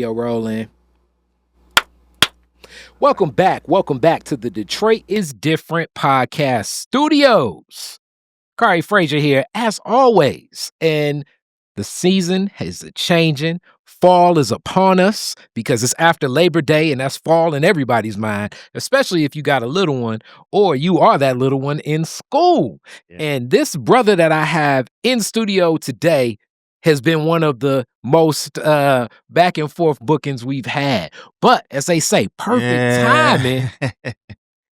Video rolling. Welcome back. Welcome back to the Detroit is Different podcast studios. Kari Frazier here, as always. And the season is changing. Fall is upon us because it's after Labor Day, and that's fall in everybody's mind, especially if you got a little one or you are that little one in school. Yeah. And this brother that I have in studio today has been one of the most back and forth bookings we've had. But as they say, perfect timing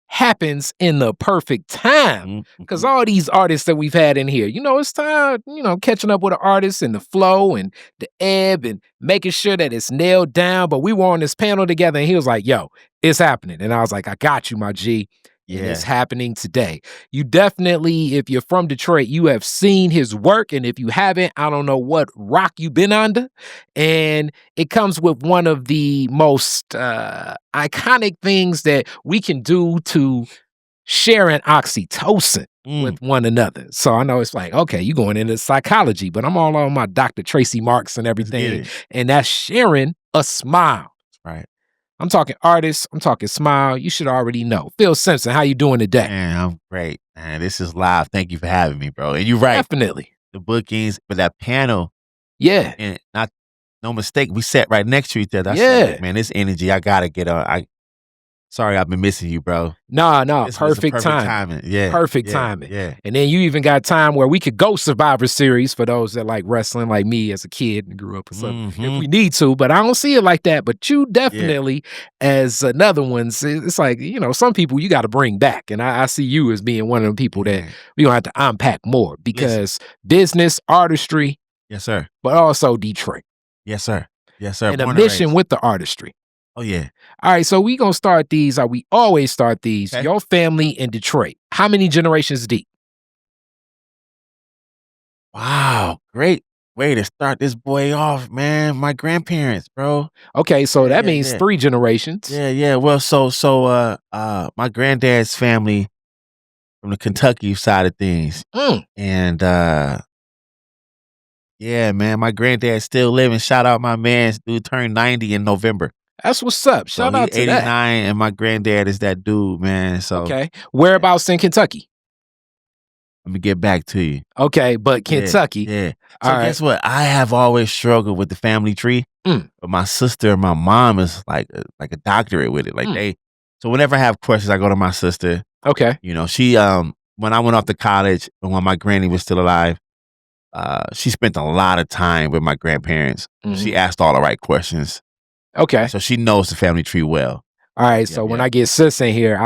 happens in the perfect time. Because all these artists that we've had in here, it's time, catching up with an artist and the flow and the ebb and making sure that it's nailed down. But we were on this panel together and he was like, yo, it's happening. And I was like, I got you, my G. Yeah. And it's happening today. You definitely, if you're from Detroit, you have seen his work. And if you haven't, I don't know what rock you've been under. And it comes with one of the most iconic things that we can do to share an oxytocin with one another. So I know it's like, okay, you're going into psychology, but I'm all on my Dr. Tracy Marks and everything. And that's sharing a smile. Right. I'm talking artists. I'm talking smile. You should already know. Phil Simpson, how you doing today? Man, I'm great. Man, this is live. Thank you for having me, bro. And you're right. Definitely. The bookings for that panel. Yeah. And no mistake, we sat right next to each other. I said, man, this energy, I gotta get on. Sorry, I've been missing you, bro. No, perfect timing. Yeah. Perfect timing. Yeah. And then you even got time where we could go Survivor Series for those that like wrestling like me as a kid and grew up or something. If we need to, but I don't see it like that. But you definitely, as another one, it's like, some people you got to bring back. And I see you as being one of the people that we're going to have to unpack more because business, artistry. Yes, sir. But also Detroit. Yes, sir. Yes, sir. And a mission with the artistry. Oh, yeah. All right, so we going to start these, or we always start these. Okay. Your family in Detroit. How many generations deep? Wow, great way to start this boy off, man. My grandparents, bro. Okay, so that means 3 generations. Yeah. Well, so my granddad's family from the Kentucky side of things. And yeah, man, my granddad's still living. Shout out my man, dude turned 90 in November. That's what's up. Shout out to 89, that. And my granddad is that dude, man. So okay, whereabouts in Kentucky? Let me get back to you. Okay, but Kentucky. Yeah. So guess what? I have always struggled with the family tree. But my sister and my mom is like a doctorate with it. Like so whenever I have questions, I go to my sister. Okay. She when I went off to college and when my granny was still alive, she spent a lot of time with my grandparents. She asked all the right questions. Okay. So she knows the family tree well. All right. So when I get sis in here,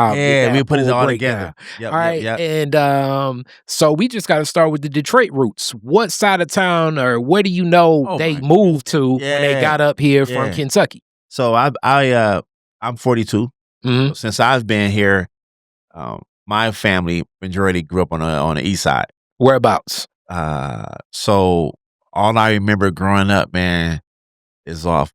we put it all together. All right. And so we just got to start with the Detroit roots. What side of town or where do you know they moved to when they got up here from Kentucky? So I'm 42. So since I've been here, my family majority grew up on the east side. Whereabouts? So all I remember growing up, man, is off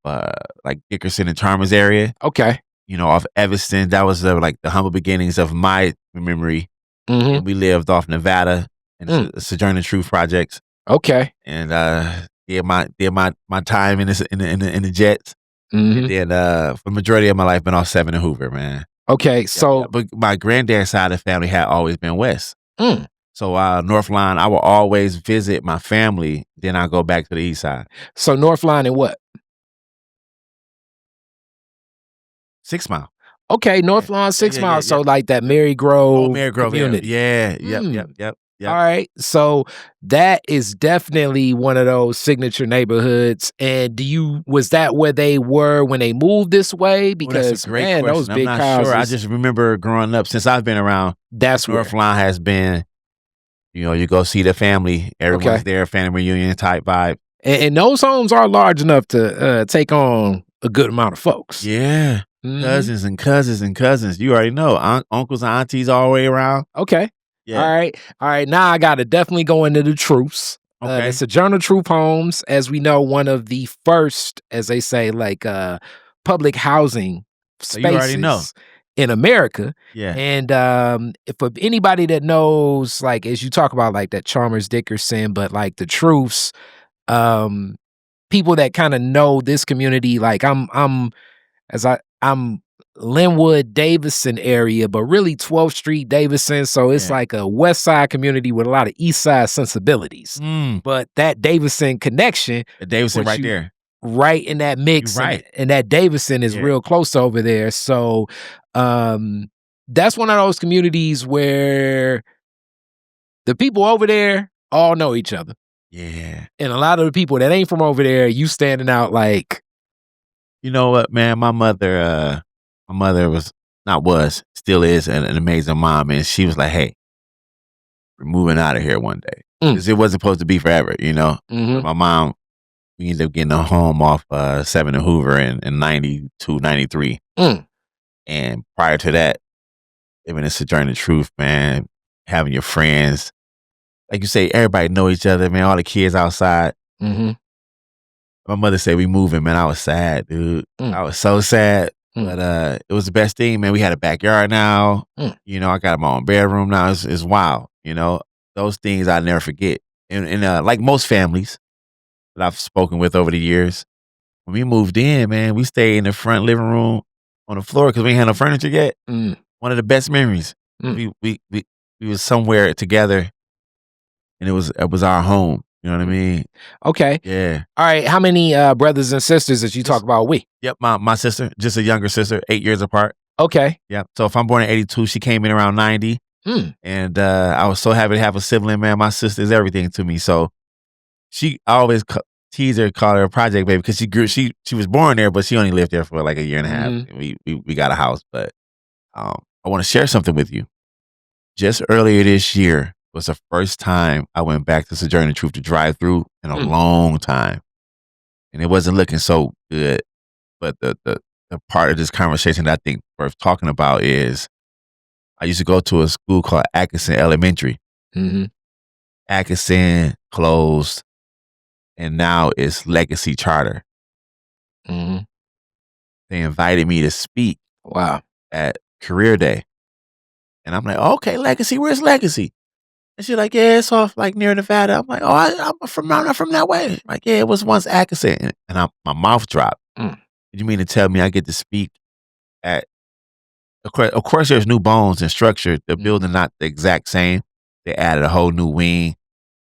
like Dickerson and Chalmers area. Okay. Off Evanston. That was like the humble beginnings of my memory. And we lived off Nevada and the Sojourner Truth projects. Okay. And did my time in the Jets. And then for the majority of my life been off 7 in Hoover, man. Okay. So but my granddad's side of the family had always been west. So North Line, I will always visit my family. Then I go back to the east side. So North Line and what? 6 Mile. Okay, North Line, 6 Mile. So like that Mary Grove community. Yep. All right. So that is definitely one of those signature neighborhoods. And was that where they were when they moved this way? Because that's a great question. those big I'm not houses. sure. I just remember growing up since I've been around. That's North Line has been, you go see the family. Everyone's there, family reunion type vibe. And those homes are large enough to take on a good amount of folks. Yeah. Cousins and cousins and cousins. You already know. Uncles and aunties all the way around. Okay. Yeah. All right. Now I got to definitely go into the truths. The Sojourner Truth Homes, as we know, one of the first, as they say, like public housing spaces you already know. In America. Yeah. And for anybody that knows, like, as you talk about like that Chalmers Dickerson, but like the truths, people that kind of know this community, like I'm Linwood, Davison area, but really 12th Street, Davison. So it's like a West Side community with a lot of East Side sensibilities. But that Davison connection, Davison right there, right in that mix, right. And that Davison is real close over there. So that's one of those communities where the people over there all know each other. Yeah. And a lot of the people that ain't from over there, you standing out like. You know what, man? My mother still is an amazing mom. And she was like, hey, we're moving out of here one day. Because it wasn't supposed to be forever, you know? My mom, we ended up getting a home off 7 and Hoover in 92, 93. And prior to that, living in Sojourner Truth, man, having your friends. Like you say, everybody know each other, man. All the kids outside. My mother said we moving, man. I was sad, dude. I was so sad. But it was the best thing, man. We had a backyard now. You know, I got my own bedroom now. It's wild. You know, those things I never forget. And like most families that I've spoken with over the years, when we moved in, man, we stayed in the front living room on the floor because we ain't had no furniture yet. One of the best memories. We was somewhere together, and it was our home. You know what I mean? Okay. Yeah. All right. How many brothers and sisters that you talk about? Yep. My sister, just a younger sister, 8 years apart. Okay. Yep. So if I'm born in 82, she came in around 90. And I was so happy to have a sibling, man. My sister is everything to me. So I always tease her, call her a project baby, because she was born there, but she only lived there for like a year and a half. And we got a house. But I want to share something with you. Just earlier this year was the first time I went back to Sojourner Truth to drive through in a long time. And it wasn't looking so good. But the part of this conversation that I think worth talking about is I used to go to a school called Atkinson Elementary. Atkinson closed, and now it's Legacy Charter. They invited me to speak at Career Day. And I'm like, okay, Legacy, where's Legacy? And she's like, yeah, it's off like near Nevada. I'm like, oh, I'm from that way. Like, yeah, it was once Atkinson. And my mouth dropped. You mean to tell me I get to speak at, of course there's new bones and structure. The building not the exact same. They added a whole new wing.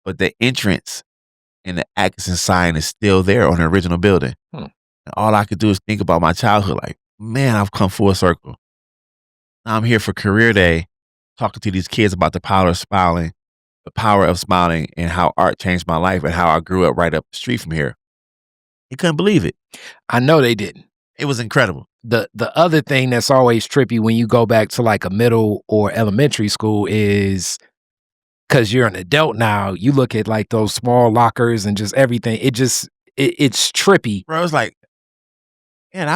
But the entrance and the Atkinson sign is still there on the original building. And all I could do is think about my childhood. Like, man, I've come full circle. Now I'm here for Career Day, talking to these kids about the power of smiling, and how art changed my life and how I grew up right up the street from here. You couldn't believe it. I know they didn't. It was incredible. The other thing that's always trippy when you go back to like a middle or elementary school is, because you're an adult now, you look at like those small lockers and just everything. It's trippy. Bro, it's like, man,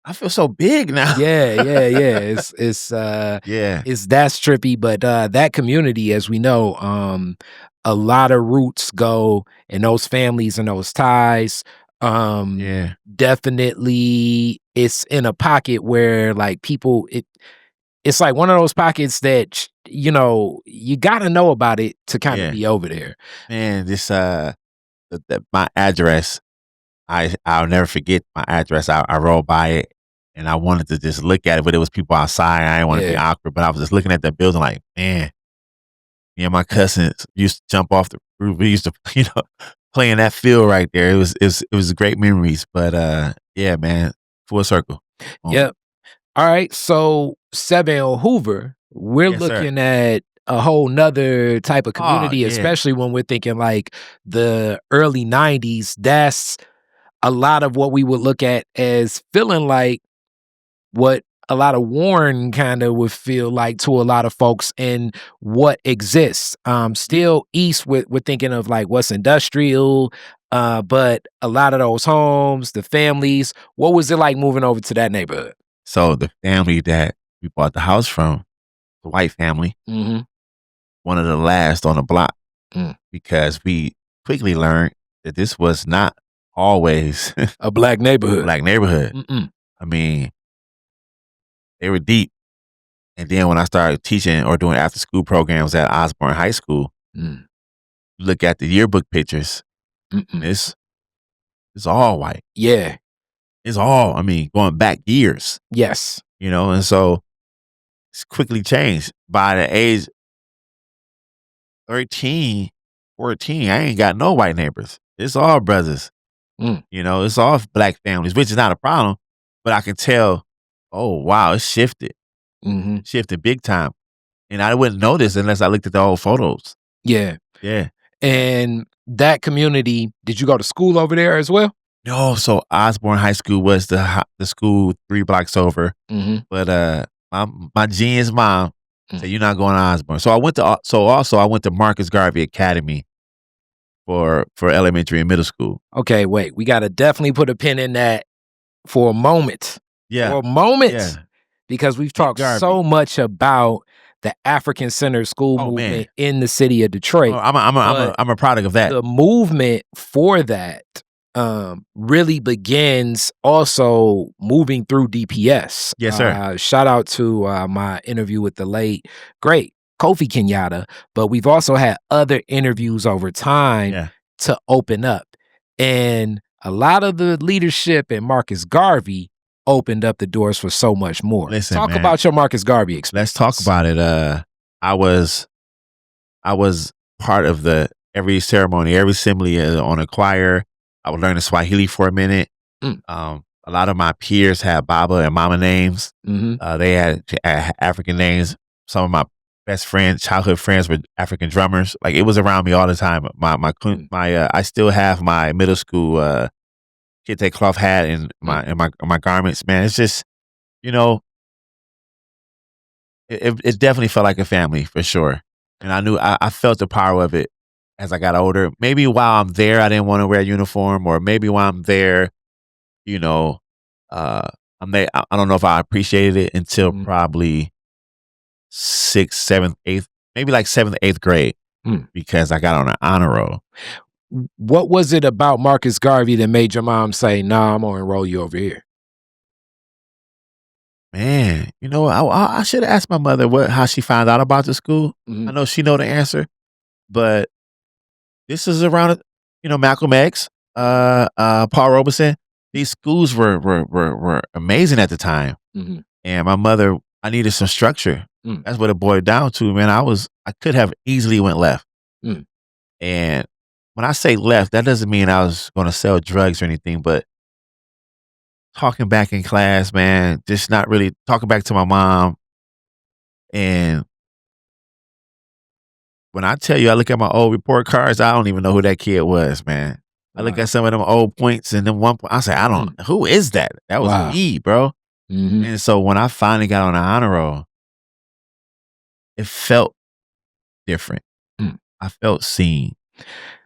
I feel so big now. Yeah. It's that's trippy. But that community, as we know, a lot of roots go in those families and those ties. Definitely it's in a pocket where like people, it's like one of those pockets that, you know, you got to know about it to kind of be over there. Man, this my address, I'll never forget my address. I rolled by it and I wanted to just look at it, but it was people outside. I didn't want to be awkward, but I was just looking at that building like, man, me and my cousins used to jump off the roof. We used to, you know, play in that field right there. It was great memories, but yeah, man, full circle. Yep. All right. So 7 on Hoover, we're looking at a whole nother type of community, especially when we're thinking like the early 90s. That's a lot of what we would look at as feeling like what a lot of Warren kind of would feel like to a lot of folks and what exists. Still east, we're thinking of like what's industrial, but a lot of those homes, the families. What was it like moving over to that neighborhood? So the family that we bought the house from, the white family, one of the last on the block, because we quickly learned that this was not always a black neighborhood. I mean, they were deep. And then when I started teaching or doing after school programs at Osborne High School, look at the yearbook pictures. It's It's all white. Yeah. It's all, I mean, going back years. Yes. You know, and so it's quickly changed. By the age 13, 14, I ain't got no white neighbors. It's all brothers. You know, it's all black families, which is not a problem. But I can tell, oh, wow, it's shifted. Shifted big time. And I wouldn't know this unless I looked at the old photos. Yeah. Yeah. And that community, did you go to school over there as well? No, so Osborne High School was the school 3 blocks over. But my genius mom said, "You're not going to Osborne." So I went to Marcus Garvey Academy for elementary and middle school. Okay, wait. We got to definitely put a pin in that for a moment. Yeah. For a moment. Yeah. Because we've talked so much about the African-centered school movement in the city of Detroit. I'm a product of that. The movement for that really begins also moving through DPS. Yes, sir. Shout out to my interview with the late, great Kofi Kenyatta, but we've also had other interviews over time to open up. And a lot of the leadership in Marcus Garvey opened up the doors for so much more. Listen, talk man, about your Marcus Garvey experience. Let's talk about it. I was part of every ceremony, every assembly on a choir. I would learn the Swahili for a minute. A lot of my peers had Baba and Mama names. They had African names. Some of my best friends, childhood friends, were African drummers. Like, it was around me all the time. I still have my middle school kente cloth hat and my garments. Man, it's just, you know, it definitely felt like a family for sure. And I felt the power of it as I got older. Maybe while I'm there, I didn't want to wear a uniform, or maybe while I'm there, you know, I don't know if I appreciated it until probably 6th, 7th, 8th, maybe like 7th, 8th grade, because I got on an honor roll. What was it about Marcus Garvey that made your mom say, "Nah, I'm gonna enroll you over here"? Man, you know, I should have asked my mother how she found out about the school. I know she know the answer, but this is around, you know, Malcolm X, Paul Robeson. These schools were amazing at the time, and my mother, I needed some structure. That's what it boiled down to, man. I could have easily went left, and when I say left, that doesn't mean I was going to sell drugs or anything, but talking back in class, man, just not really talking back to my mom. And when I tell you, I look at my old report cards, I don't even know who that kid was, man. I look at some of them old points, and then one point, I say, who is that? That was me, bro. And so when I finally got on the honor roll, it felt different. I felt seen.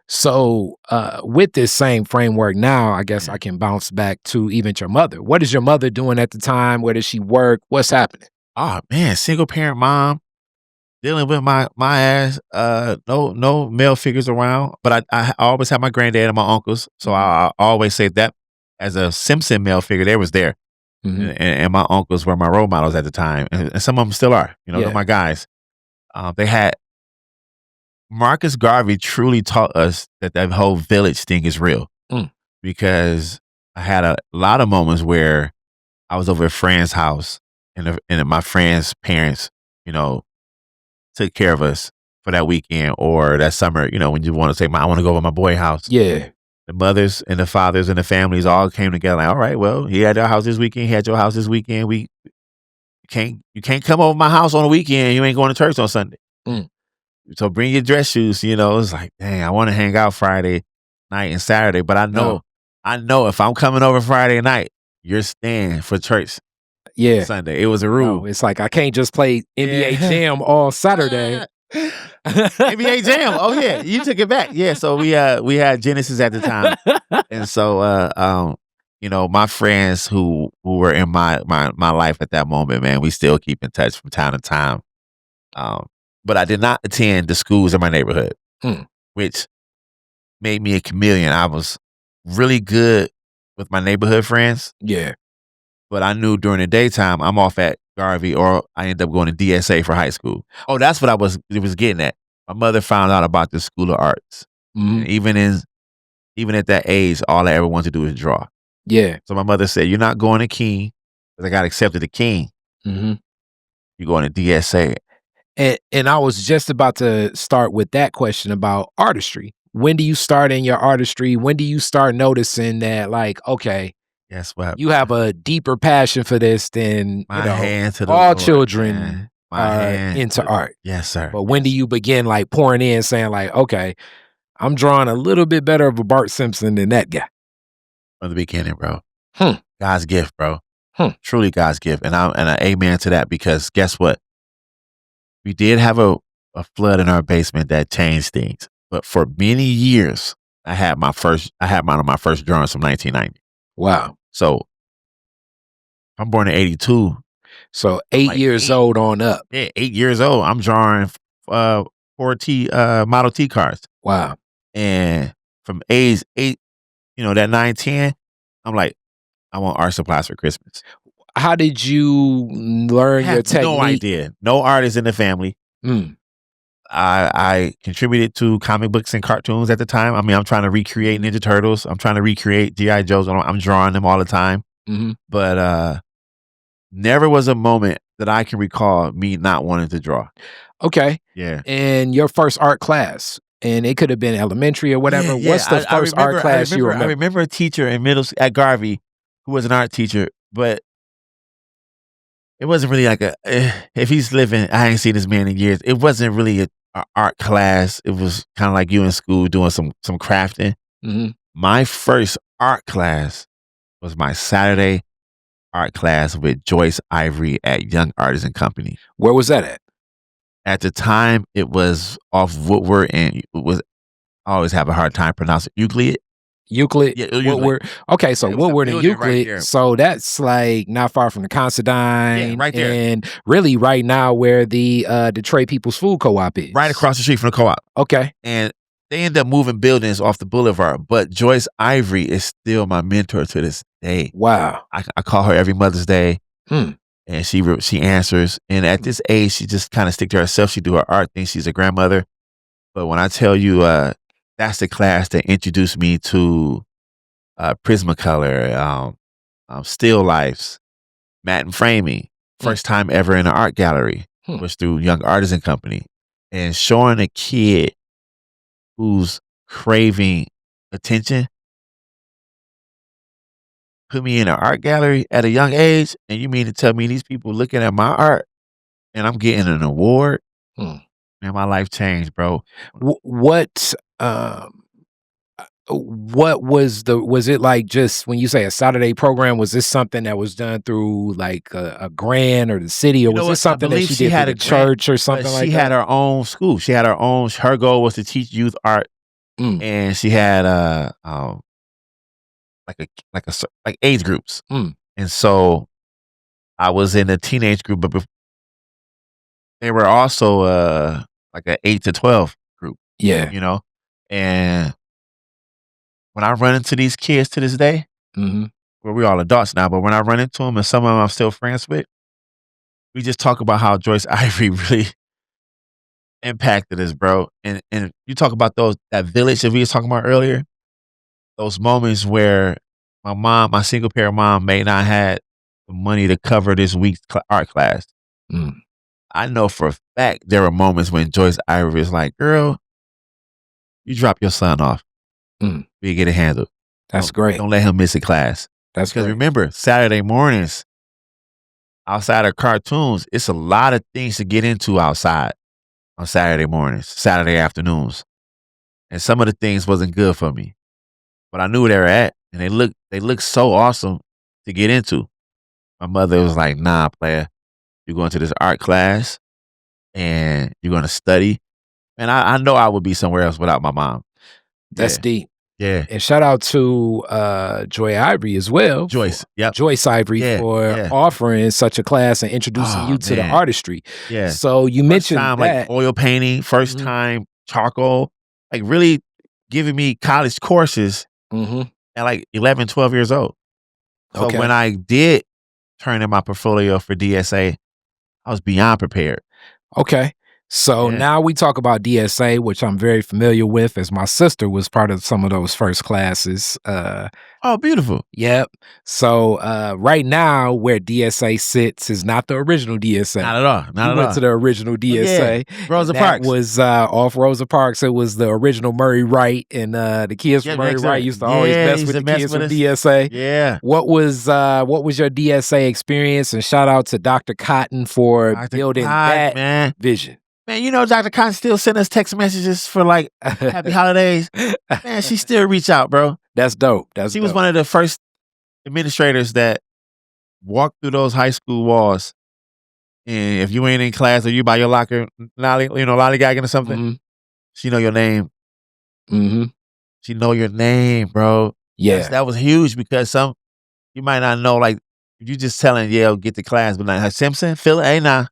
So with this same framework now, I guess I can bounce back to even your mother. What is your mother doing at the time? Where does she work? What's happening? Oh, man, single parent mom, dealing with my ass. No male figures around, but I always had my granddad and my uncles. So I always say that as a Simpson male figure, they was there. And my uncles were my role models at the time. And some of them still are, you know, they're my guys. They had Marcus Garvey truly taught us that whole village thing is real, because I had a lot of moments where I was over at a friend's house, and my friend's parents, you know, took care of us for that weekend or that summer. You know, when you want to say, I want to go over to my boy's house. Yeah. The mothers and the fathers and the families all came together. Like, all right, well, he had our house this weekend. He had your house this weekend. You can't come over my house on a weekend. You ain't going to church on Sunday. So bring your dress shoes. You know, it's like, dang, I want to hang out Friday night and Saturday, but I know if I'm coming over Friday night, you're staying for church. Sunday. It was a rule. No, it's like, I can't just play NBA Jam all Saturday. NBA Jam. Oh yeah, you took it back. Yeah, so we had Genesis at the time, and so you know, my friends who were in my life at that moment, man, we still keep in touch from time to time. But I did not attend the schools in my neighborhood, which made me a chameleon. I was really good with my neighborhood friends. Yeah. But I knew during the daytime, I'm off at Garvey, or I ended up going to DSA for high school. Oh, that's what it was getting at. My mother found out about the School of Arts. And even in even at that age, all I ever wanted to do is draw. Yeah. So my mother said, "You're not going to King," because I got accepted to King. Mm-hmm. You're going to DSA. And I was just about to start with that question about artistry. When do you start in your artistry? When do you start noticing that, like, okay, guess what? You have a deeper passion for this than, My hand to the all Lord, children man. are into art. Yes, sir. But when do you begin like pouring in saying like, okay, I'm drawing a little bit better of a Bart Simpson than that guy? From the beginning, bro. Hmm. God's gift, bro. Hmm. Truly God's gift. And I amen to that, because guess what? We did have a flood in our basement that changed things. But for many years, I had one of my first drawings from 1990. Wow. So I'm born in 82. So 8 years old on up. Yeah, 8 years old. I'm drawing 4T Model T cars. Wow. And from age 8, that 9, 10, I'm like, I want art supplies for Christmas. How did you learn your technique? No idea. No artists in the family. I contributed to comic books and cartoons at the time. I mean, I'm trying to recreate Ninja Turtles. I'm trying to recreate G.I. Joes. I'm drawing them all the time. Mm-hmm. But never was a moment that I can recall me not wanting to draw. Okay. Yeah. And your first art class, and it could have been elementary or whatever. Yeah. What's the first art class you remember? I remember a teacher in middle school at Garvey who was an art teacher, but it wasn't really like if he's living, I ain't seen this man in years. It wasn't really a art class. It was kind of like you in school doing some crafting. Mm-hmm. My first art class was my Saturday art class with Joyce, Ivory at Young Artists and Company. Where was that at? At the time, it was off Woodward, and I always have a hard time pronouncing Euclid. Euclid? Yeah, Euclid. Woodward. Okay, so Woodward and Euclid. Right, so that's like not far from the Considine. Yeah, right there. And really right now where the Detroit People's Food Co-op is. Right across the street from the co-op. Okay. And they end up moving buildings off the boulevard. But Joyce Ivory is still my mentor to this day. Wow. I call her every Mother's Day. And she answers. And at this age, she just kind of stick to herself. She do her art thing. She's a grandmother. But when I tell you, that's the class that introduced me to Prismacolor, still lifes, matte and framing. First time ever in an art gallery was through Young Artists and Company. And showing a kid who's craving attention put me in an art gallery at a young age, and you mean to tell me these people looking at my art and I'm getting an award? Man, my life changed, bro. What was it like? Just when you say a Saturday program, was this something that was done through like a grant or the city, or was this something that she did at a church or something like that? She had her own school. She had her goal was to teach youth art, and she had like age groups. And so I was in a teenage group, but they were also like an 8 to 12 group. Yeah. And when I run into these kids to this day, well, we're all adults now, but when I run into them, and some of them I'm still friends with, we just talk about how Joyce Ivory really impacted us, bro. And you talk about that village that we was talking about earlier, those moments where my single parent mom may not have the money to cover this week's art class. I know for a fact there were moments when Joyce Ivory is like, girl, you drop your son off. We get it handled. That's great. Don't let him miss a class. That's because remember, Saturday mornings, outside of cartoons, it's a lot of things to get into outside on Saturday mornings, Saturday afternoons. And some of the things wasn't good for me. But I knew where they were at, and they looked so awesome to get into. My mother was like, nah, player, you're going to this art class and you're going to study. And I know I would be somewhere else without my mom. That's deep. Yeah. And shout out to Joy Ivory as well. Joyce. Yep. Joyce Ivory for offering such a class and introducing you to the artistry. Yeah. So you mentioned time, that. Like oil painting, first time charcoal, like really giving me college courses at like 11, 12 years old. So when I did turn in my portfolio for DSA, I was beyond prepared. Okay. So now we talk about DSA, which I'm very familiar with, as my sister was part of some of those first classes. Oh, beautiful. Yep. So right now, where DSA sits is not the original DSA. Not at all. Not we went to the original DSA. Rosa Parks. That was off Rosa Parks. It was the original Murray Wright, and the kids from Murray Wright used to always mess with the kids from DSA. Yeah. What was your DSA experience? And shout out to Dr. Guyton for building that vision. Man, you know, Dr. Guyton still send us text messages for like happy holidays. Man, she still reach out, bro. That's dope. She was one of the first administrators that walked through those high school walls. And if you ain't in class or you by your locker, lollygagging or something, she know your name. Mm-hmm. She know your name, bro. Yeah. That was huge because you might not know, like, you just telling Yale, get to class, but like, Simpson, Phillip, hey, nah.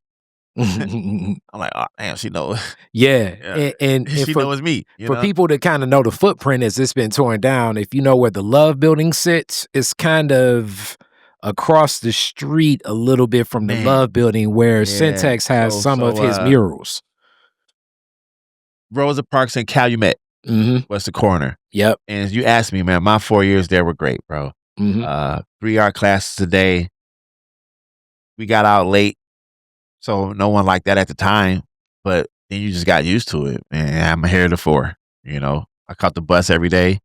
I'm like, oh, damn, she knows. Yeah. And she knows me. For people to kind of know the footprint as it's been torn down, if you know where the Love Building sits, it's kind of across the street a little bit from the Love Building where Syntax has some of his murals. Rosa Parks and Calumet was the corner. Yep. And you asked me, man, my 4 years there were great, bro. 3 art classes a day. We got out late. So no one liked that at the time, but then you just got used to it. And I'm here to 4, I caught the bus every day,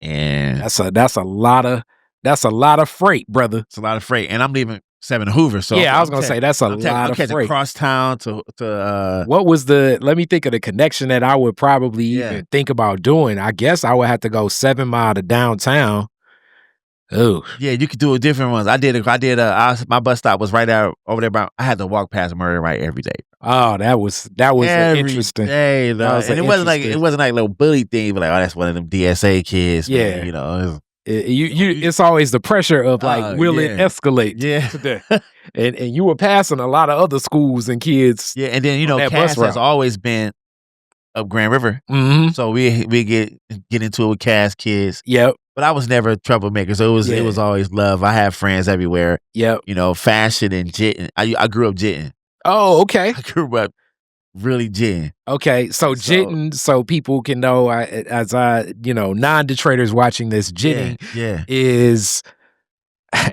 and that's a lot of freight, brother. It's a lot of freight, and I'm leaving 7 Hoover. So I was gonna say that's a lot of freight. Cross town to. What was let me think of the connection that I would probably even think about doing. I guess I would have to go 7 Mile to downtown. Oh yeah, you could do a different ones. My bus stop was right out over there. I had to walk past Murray Wright every day. Oh, that was interesting. Day, and it wasn't like a little bully thing, but like, oh, that's one of them DSA kids. Yeah, man, it's always the pressure of like, will it escalate? Yeah, and you were passing a lot of other schools and kids. Yeah, and then Cass has always been up Grand River, so we get into it with Cass kids. Yep. But I was never a troublemaker, so it was always love. I have friends everywhere. Yep. Fashion and jitting. I grew up jitting. Oh, okay. I grew up really jitting. Okay, so jitting, so people can know, as non-Detroiters watching this, jitting is.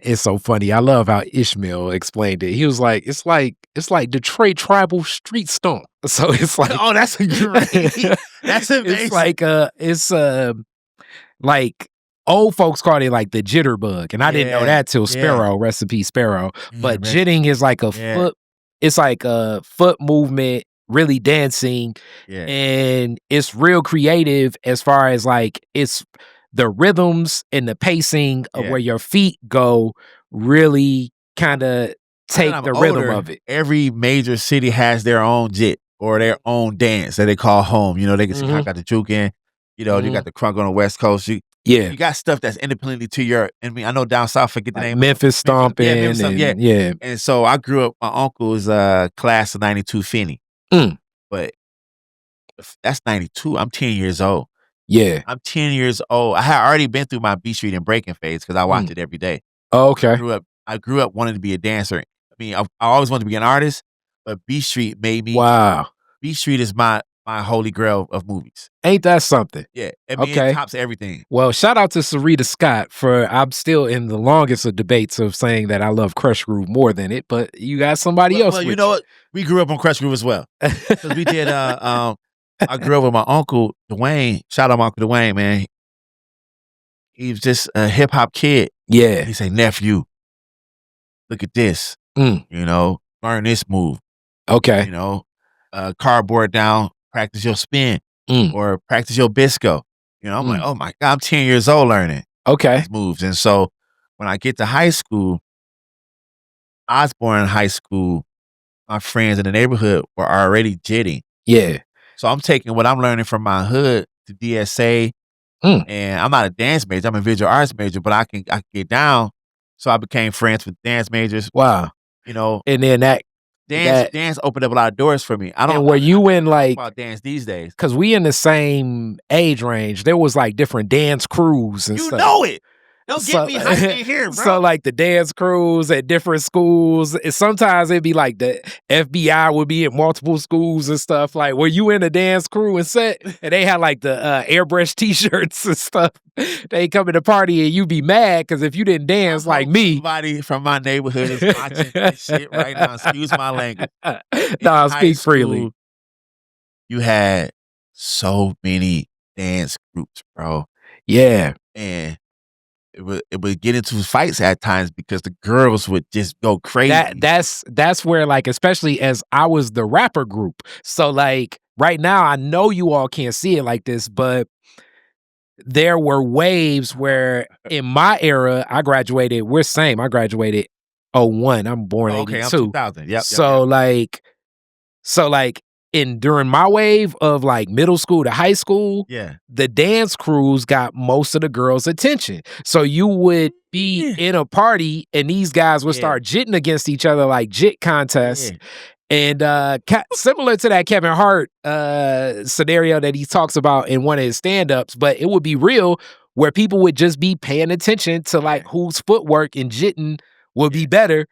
It's so funny. I love how Ishmael explained it. He was like, it's like Detroit tribal street stomp. So it's like, oh, that's great. That's amazing. It's like old folks called it like the jitterbug, and I didn't know that till Sparrow, recipe Sparrow. But jitting is like a foot. It's like a foot movement, really dancing, and it's real creative as far as like it's the rhythms and the pacing of where your feet go. Really kind of take the rhythm of it. Every major city has their own jit or their own dance that they call home. They can got the juke in. You got the crunk on the West Coast. You got stuff that's independently to your. I know down south, forget the name. Memphis stomping. And so I grew up. My uncle was class of '92 Finney. But that's '92. I'm 10 years old. Yeah, I'm 10 years old. I had already been through my B Street and breaking phase because I watched it every day. Oh, okay. I grew up wanting to be a dancer. I always wanted to be an artist, but B Street made me. Wow. B Street is my holy grail of movies. Ain't that something? Yeah. It tops everything. Well, shout out to Sarita Scott I'm still in the longest of debates of saying that I love Crush Groove more than it, but you got somebody else. Well, you know what? We grew up on Crush Groove as well. Because we did, I grew up with my uncle, Dwayne. Shout out my Uncle Dwayne, man. He was just a hip hop kid. Yeah. He said, nephew, look at this. Learn this move. Okay. Cardboard down, practice your spin or practice your bisco. I'm like, oh my God, I'm 10 years old learning these moves. And so when I get to high school, Osborne High School, my friends in the neighborhood were already jitting. Yeah. So I'm taking what I'm learning from my hood to DSA. And I'm not a dance major. I'm a visual arts major, but I can get down. So I became friends with dance majors. Wow. And then dance opened up a lot of doors for me. I don't know. Were you in like about dance these days? Because we in the same age range. There was like different dance crews and stuff. You know it. Don't get me hyped in here, bro. So like the dance crews at different schools, and sometimes it'd be like the FBI would be at multiple schools and stuff. Like, were you in a dance crew and set? And they had like the airbrush T-shirts and stuff. They come to the party and you be mad because if you didn't dance like me, somebody from my neighborhood is watching this shit right now. Excuse my language. No, speak freely. You had so many dance groups, bro. Yeah, and it would get into fights at times because the girls would just go crazy. That's where, like, especially as I was the rapper group. So like right now, I know you all can't see it like this, but there were waves where in my era, I graduated. We're same. I graduated 01. I'm born 82. I'm 2000. Yep. So like during my wave of like middle school to high school, the dance crews got most of the girls' attention. So you would be in a party and these guys would start jitting against each other like jit contests. And similar to that Kevin Hart scenario that he talks about in one of his stand-ups, but it would be real where people would just be paying attention to like whose footwork and jitting would be better.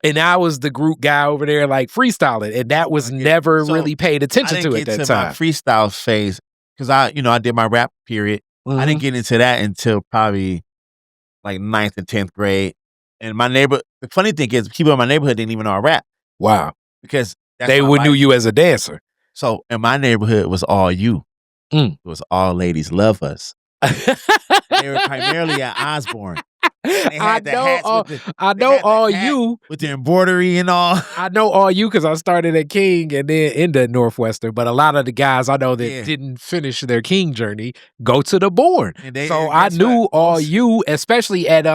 And I was the group guy over there like freestyling, and that was never really paid attention to at that time. My freestyle phase because I did my rap period. Mm-hmm. I didn't get into that until probably like 9th and 10th grade. And the funny thing is, people in my neighborhood didn't even know I rap. Wow, because they would knew you as a dancer. So in my neighborhood, it was all you. It was all ladies love us. They were primarily at Osborne. I know all you with the embroidery and all. I know all you because I started at King and then ended at Northwestern. But a lot of the guys I know that didn't finish their King journey go to the Bourne. So I knew all you, especially at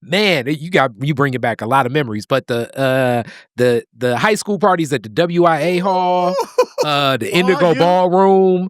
man, you bringing back a lot of memories. But the high school parties at the WIA hall, the Indigo Ballroom.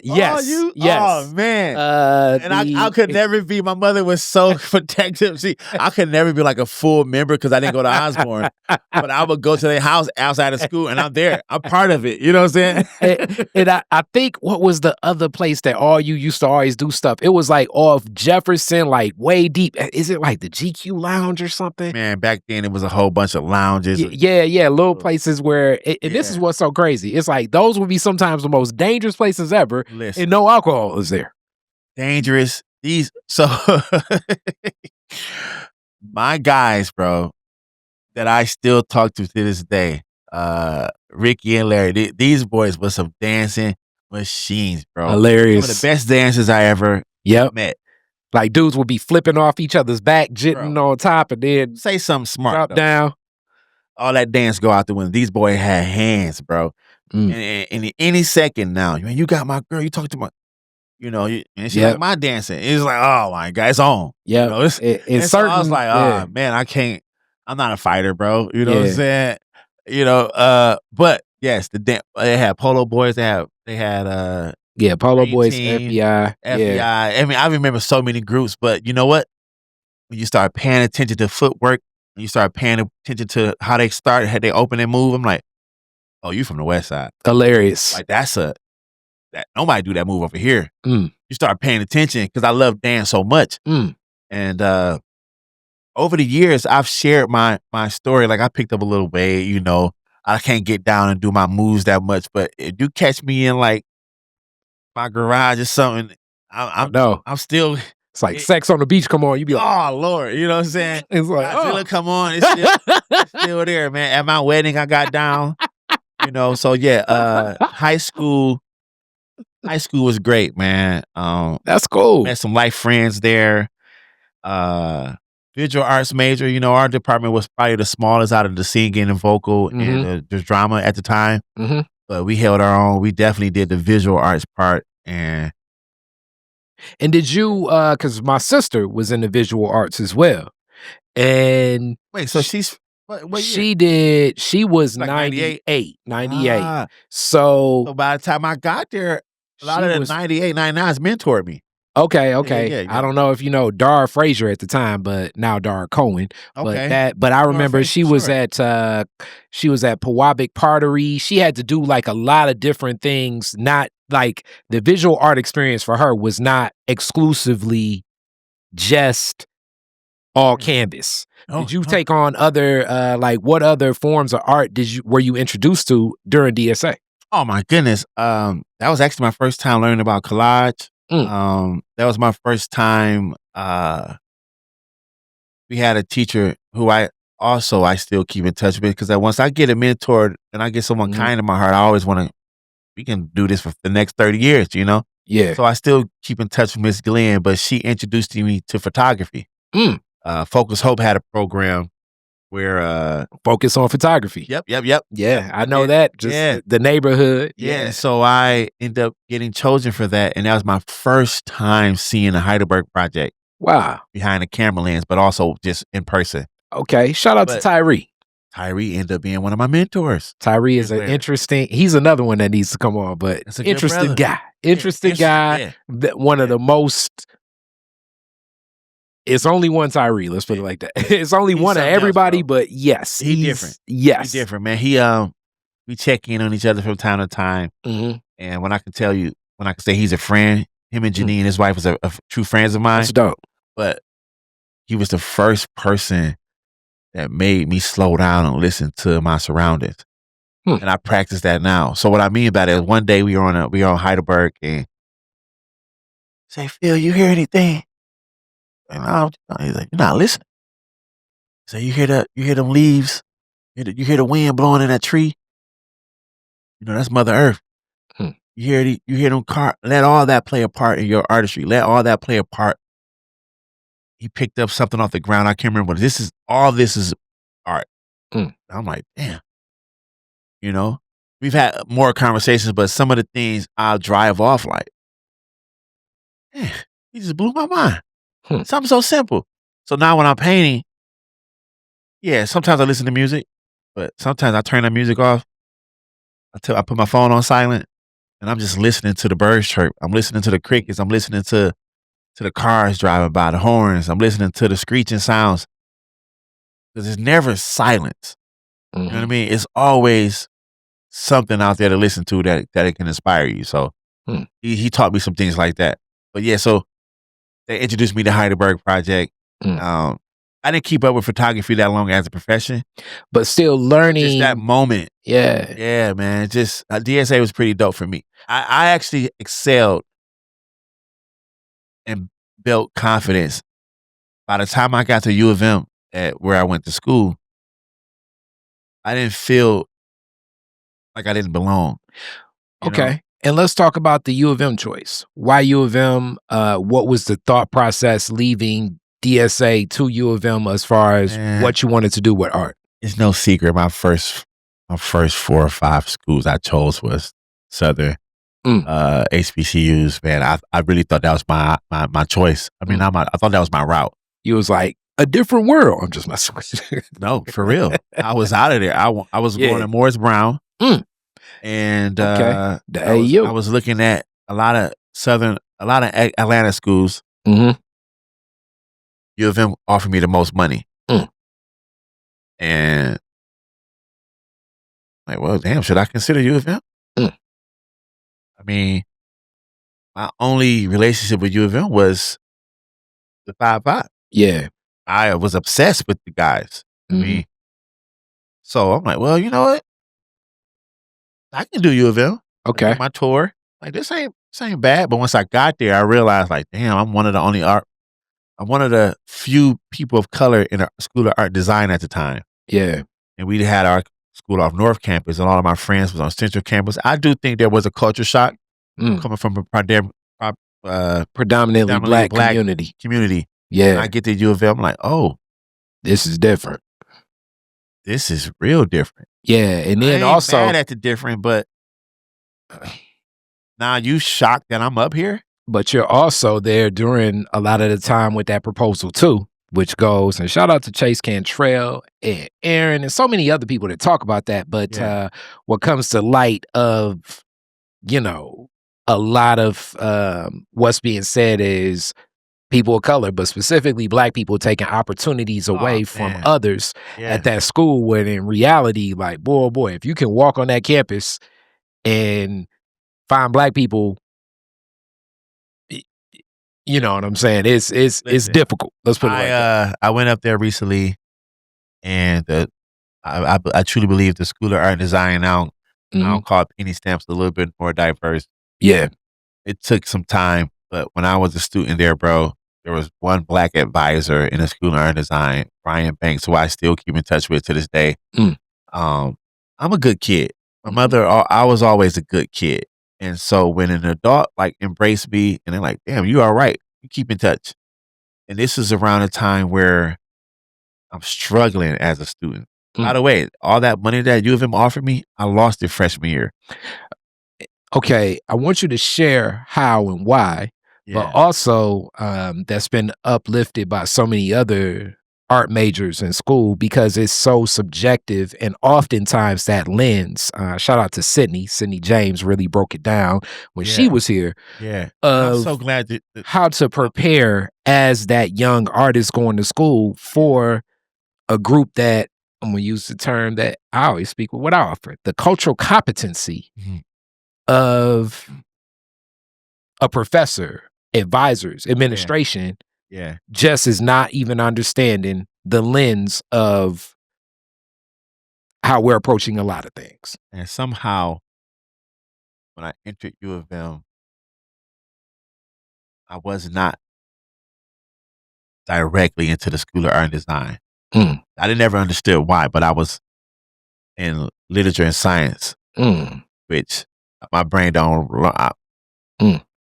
Yes. Oh man. And I could never be. My mother was so protective. See, I could never be like a full member because I didn't go to Osborne. But I would go to their house outside of school, and I'm there. I'm part of it. You know what I'm saying? and I think what was the other place that all you used to always do stuff? It was like off Jefferson, like way deep. Is it like the GQ Lounge or something? Man, back then it was a whole bunch of lounges. Yeah, little places where. And this is what's so crazy. It's like those would be sometimes the most dangerous places ever, and no alcohol is there. Dangerous. My guys, bro, that I still talk to this day, Ricky and Larry, these boys were some dancing machines, bro. Hilarious. Some of the best dancers I ever met. Like dudes would be flipping off each other's back, jitting on top, and then say something smart. Drop down. All that dance go out the window. These boys had hands, bro. And any second now, man, you got my girl. You talk to my. And she like my dancing. It's like, oh my God, it's on. Yeah. It's certain. So I was like, oh man, I can't. I'm not a fighter, bro. You know what I'm saying? But yes, they had Polo Boys. They had Polo Boys, FBI. I mean, I remember so many groups, but you know what? When you start paying attention to footwork, when you start paying attention to how they start, how they open and move, I'm like, oh, you from the West Side? Hilarious. Like that nobody do that move over here. You start paying attention because I love dance so much. And over the years, I've shared my story. Like I picked up a little weight, I can't get down and do my moves that much. But if you catch me in like my garage or something, I'm still. It's like Sex on the Beach. Come on, you be like, oh Lord, you know what I'm saying? It's like, come on, it's still there, man. At my wedding, I got down. So yeah, high school. High school was great, man. That's cool. Met some life friends there. Visual arts major. Our department was probably the smallest out of the singing and vocal and the drama at the time. But we held our own. We definitely did the visual arts part. And did you? Because my sister was in the visual arts as well. And wait, so she's. What she did. She was like 98. So by the time I got there. A lot of the 98, 99s mentored me. Okay. Yeah. I don't know if you know Dara Frazier at the time, but now Dara Cohen. Okay. But I remember she was at Pewabic Pottery. She had to do like a lot of different things. Not like the visual art experience for her was not exclusively just all canvas. Did you take on other like what other forms of art were you introduced to during DSA? Oh my goodness. That was actually my first time learning about collage. That was my first time. We had a teacher who I still keep in touch with, because once I get a mentor and I get someone kind in my heart, I always want to, we can do this for the next 30 years, you know? Yeah. So I still keep in touch with Miss Glenn, but she introduced me to photography. Focus Hope had a program where Focus on photography. Yep. Yeah, I know that. Just the neighborhood. Yeah. So I ended up getting chosen for that, and that was my first time seeing the Heidelberg project. Wow. Behind the camera lens, but also just in person. Okay. Shout out to Tyree. Tyree ended up being one of my mentors. Tyree is he's another one that needs to come on, but interesting guy. Interesting guy. Yeah. One of the most. It's only one Tyree. Let's put it like that. It's only one of everybody, else, but yes, he's different. Yes, he's different, man. We check in on each other from time to time, and when I can say he's a friend, him and Janine, his wife, was a true friends of mine. That's dope. But he was the first person that made me slow down and listen to my surroundings, and I practice that now. So what I mean by that is, one day we were on Heidelberg, and say, "Phil, you hear anything?" And he's like, "You're not listening." So you hear them leaves, you hear the wind blowing in that tree. You know, that's Mother Earth. You hear them car. Let all that play a part in your artistry. Let all that play a part. He picked up something off the ground. I can't remember what this is. All this is art. I'm like, damn. You know, we've had more conversations, but some of the things I'll drive off like, man, he just blew my mind. Something so simple. So now when I'm painting, sometimes I listen to music, but sometimes I turn that music off. I put my phone on silent, and I'm just listening to the birds chirp. I'm listening to the crickets. I'm listening to the cars driving by, the horns. I'm listening to the screeching sounds. Because it's never silence. You know what I mean? It's always something out there to listen to that it can inspire you. So he taught me some things like that. But yeah, so they introduced me to Heidelberg Project. I didn't keep up with photography that long as a profession, but still learning. Just that moment. Yeah. Yeah, man. Just DSA was pretty dope for me. I actually excelled and built confidence. By the time I got to U of M, where I went to school, I didn't feel like I didn't belong. Okay. Know? And let's talk about the U of M choice. Why U of M? What was the thought process leaving DSA to U of M as far as what you wanted to do with art? It's no secret. My first 4 or 5 schools I chose was Southern HBCUs. Man, I really thought that was my choice. I mean, I thought that was my route. You was like, a different world. I'm just messing with you. No, for real. I was out of there. I was going to Morris Brown. And the AU. I was looking at a lot of Atlanta schools. U of M offered me the most money. And like, well, damn, should I consider U of M? I mean, my only relationship with U of M was the 5-5. Yeah. I was obsessed with the guys. I mean, so I'm like, well, you know what? I can do U of M. Okay. My tour. Like, this ain't bad. But once I got there, I realized, like, damn, I'm one of the few people of color in a School of Art Design at the time. Yeah. And we had our school off North Campus, and all of my friends was on Central Campus. I do think there was a culture shock coming from a predominantly black community. Yeah. And I get to U of M, I'm like, oh, this is different. This is real different. Yeah, and then I ain't also mad at the different, but now you shocked that I'm up here. But you're also there during a lot of the time with that proposal too, which goes, and shout out to Chase Cantrell and Aaron and so many other people that talk about that. But what comes to light of, a lot of what's being said is people of color, but specifically black people taking opportunities away from others at that school, when in reality, like, boy, if you can walk on that campus and find black people, You know what I'm saying? It's Listen, difficult. Let's put it like that. I went up there recently, and I truly believe the School of Art and Design now, I don't call it penny stamps, a little bit more diverse. Yeah. It took some time, but when I was a student there, bro, there was one black advisor in the School of Art and Design, Brian Banks, who I still keep in touch with to this day. I'm a good kid. My mother, I was always a good kid. And so when an adult like embraced me and they're like, damn, you all right. You keep in touch. And this is around a time where I'm struggling as a student. By the way, all that money that U of M offered me, I lost it freshman year. Okay, I want you to share how and why, but also that's been uplifted by so many other art majors in school because it's so subjective, and oftentimes that lens, shout out to Sydney James really broke it down when she was here. I'm so glad that how to prepare as that young artist going to school for a group that, I'm gonna use the term that I always speak with what I offer, the cultural competency of a professor, advisors, administration, just is not even understanding the lens of how we're approaching a lot of things. And somehow, when I entered U of M, I was not directly into the School of Art and Design. I didn't ever understood why, but I was in literature and science, which my brain I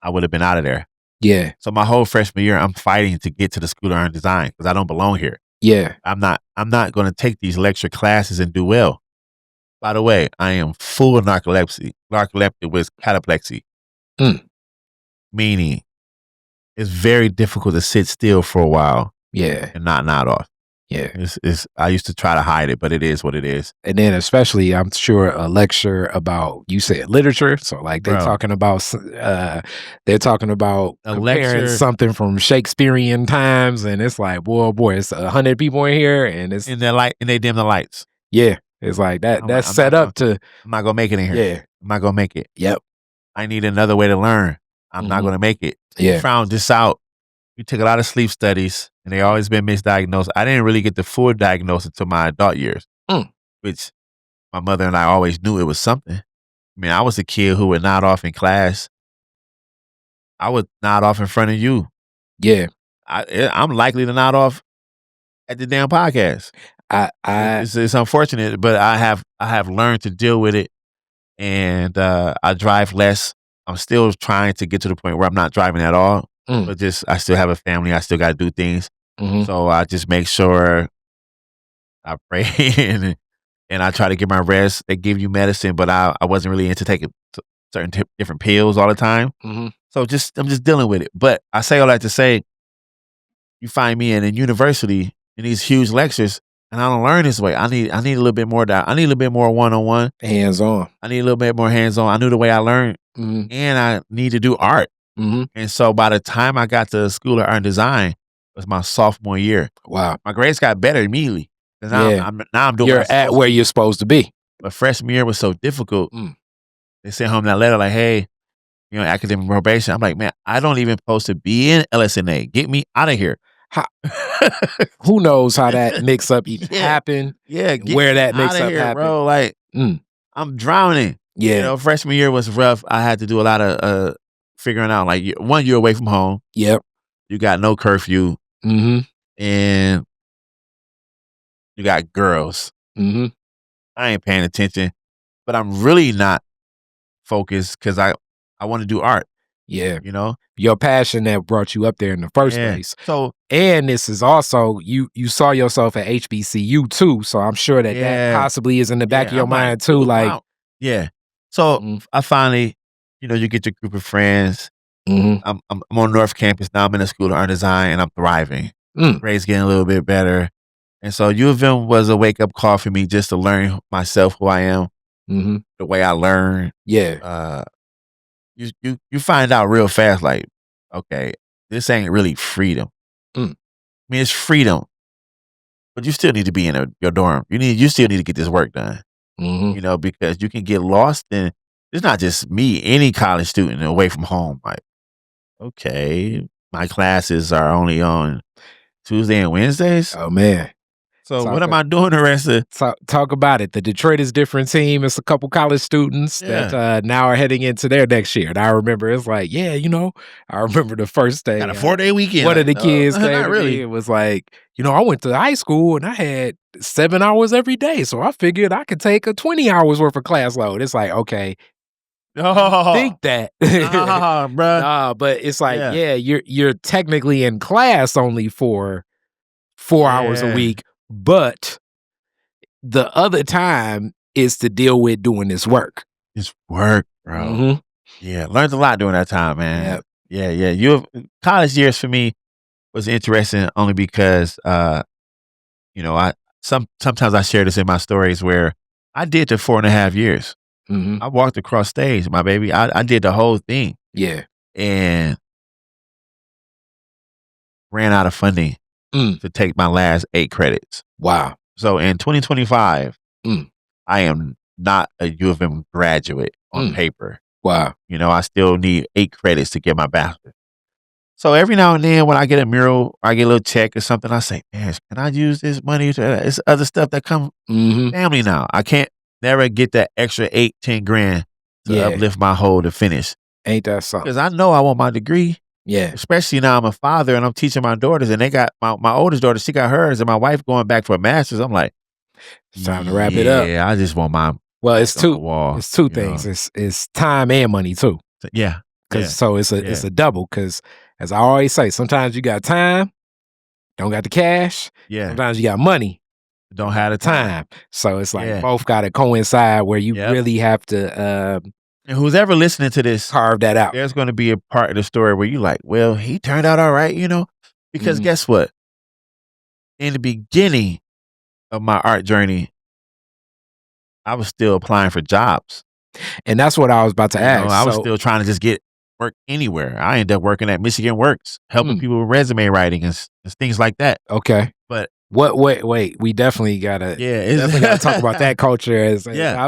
would have been out of there. Yeah. So my whole freshman year, I'm fighting to get to the School of Art and Design because I don't belong here. Yeah. I'm not going to take these lecture classes and do well. By the way, I am full of narcolepsy with cataplexy. Meaning it's very difficult to sit still for a while. And not nod off. I used to try to hide it, but it is what it is. And then especially, I'm sure a lecture about, you said literature. So like they're talking about comparing something from Shakespearean times. And it's like, boy, it's 100 people in here and it's in their light and they dim the lights. Yeah. It's like that. That's set up to. I'm not going to make it in here. Yeah. I'm not going to make it. Yep. I need another way to learn. I'm not going to make it. Yeah. We found this out. We took a lot of sleep studies and they always been misdiagnosed. I didn't really get the full diagnosis until my adult years, which my mother and I always knew it was something. I mean, I was a kid who would nod off in class. I would nod off in front of you. Yeah. I'm likely to nod off at the damn podcast. It's unfortunate, but I have learned to deal with it, and I drive less. I'm still trying to get to the point where I'm not driving at all. But just I still have a family. I still got to do things. So I just make sure I pray and I try to get my rest. They give you medicine, but I wasn't really into taking certain different pills all the time. So I'm just dealing with it. But I say all that to say, you find me in a university in these huge lectures, and I don't learn this way. I need a little bit more. I need a little bit more one-on-one, hands-on. I need a little bit more hands-on. I knew the way I learned, and I need to do art. And so by the time I got to School of Art and Design, it was my sophomore year. Wow. My grades got better immediately. Now I'm doing. You're at where you're supposed to be. But freshman year was so difficult. They sent home that letter like, hey, academic probation. I'm like, man, I don't even supposed to be in LSNA. Get me out of here. Who knows how that mix-up even happened? Yeah, where that mix-up happened, bro. Like, I'm drowning. Yeah, freshman year was rough. I had to do a lot of figuring out. Like, 1 year away from home. Yep. You got no curfew. And you got girls. I ain't paying attention, but I'm really not focused because I want to do art. Yeah. Your passion that brought you up there in the first place. So, and this is also, you saw yourself at HBCU too. So I'm sure that possibly is in the back of your mind too. Like, So I finally, you get your group of friends. I'm on North Campus now. I'm in the School of Art and Design and I'm thriving. Grades getting a little bit better. And so U of M was a wake-up call for me just to learn myself, who I am, the way I learn. Yeah. You find out real fast, like, okay, this ain't really freedom. I mean, it's freedom, but you still need to be in your dorm. You still need to get this work done. Because you can get lost in. It's not just me. Any college student away from home, like, okay, my classes are only on Tuesday and Wednesdays. Oh man. So what am I doing the rest of? Talk about it. The Detroit is different team. It's a couple college students that now are heading into their next year. And I remember it's like, I remember the first day. Got a 4-day weekend. One of the kids came to me and was like, I went to high school and I had 7 hours every day. So I figured I could take a 20 hours worth of class load. It's like, okay. Think that. Bro. Nah, but it's like, you're technically in class only for 4 hours a week. But the other time is to deal with doing this work. It's work, bro. Mm-hmm. Yeah, learned a lot during that time, man. Yep. Yeah. College years for me was interesting only because, sometimes I share this in my stories where I did the 4.5 years. Mm-hmm. I walked across stage, my baby. I did the whole thing. Yeah. And ran out of funding to take my last 8 credits. Wow. So in 2025, I am not a U of M graduate on paper. Wow. I still need 8 credits to get my bachelor's. So every now and then when I get a mural, I get a little check or something, I say, man, can I use this money? It's other stuff that come family now. I can't never get that extra 8-10 grand to uplift my whole to finish. Ain't that something? Because I know I want my degree. Yeah. Especially now I'm a father and I'm teaching my daughters, and they got my oldest daughter, she got hers, and my wife going back for a master's. I'm like, it's time to wrap it up. Yeah, I just want my it's two things. It's time and money too. Yeah. So it's a double, because as I always say, sometimes you got time, don't got the cash. Yeah. Sometimes you got money, don't have the time. So it's like both got to coincide, where you really have to and who's ever listening to this, carve that out. There's going to be a part of the story where you like, well, he turned out all right, because guess what? In the beginning of my art journey, I was still applying for jobs. And that's what I was about to ask. I was still trying to just get work anywhere. I ended up working at Michigan Works, helping people with resume writing and things like that. Okay. But wait, we definitely gotta talk about that culture.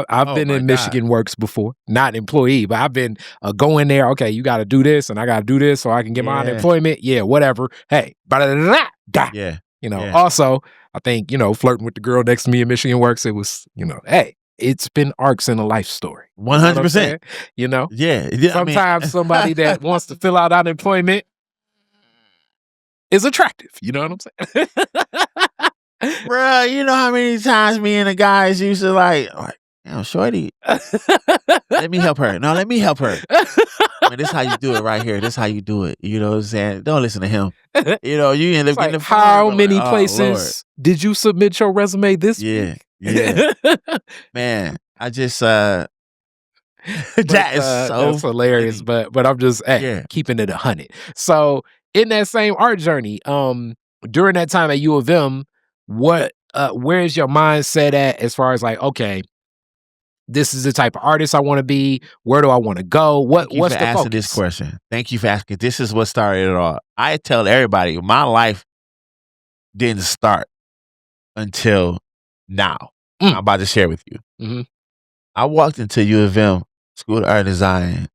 I've been in Michigan Works before, not employee, but I've been going there. Okay, you got to do this, and I got to do this so I can get my unemployment. Yeah, whatever. Hey, Also, I think flirting with the girl next to me in Michigan Works. It was hey, it's been arcs in a life story. 100%. Sometimes somebody that wants to fill out unemployment is attractive. You know what I'm saying? Bruh, you know how many times me and the guys used to like, shorty, let me help her. No, let me help her. Man, this is how you do it right here. This is how you do it. You know what I'm saying? Don't listen to him. You end up getting the phone. How many places did you submit your resume this week? Yeah. Man, I just that's hilarious. funny. But I'm just keeping it 100. So in that same art journey, during that time at U of M, where's your mindset at as far as like, okay, this is the type of artist I want to be. Where do I want to go? What's the focus? Answer this question. Thank you for asking. This is what started it all. I tell everybody, my life didn't start until now. I'm about to share with you. Mm-hmm. I walked into U of M School of Art Design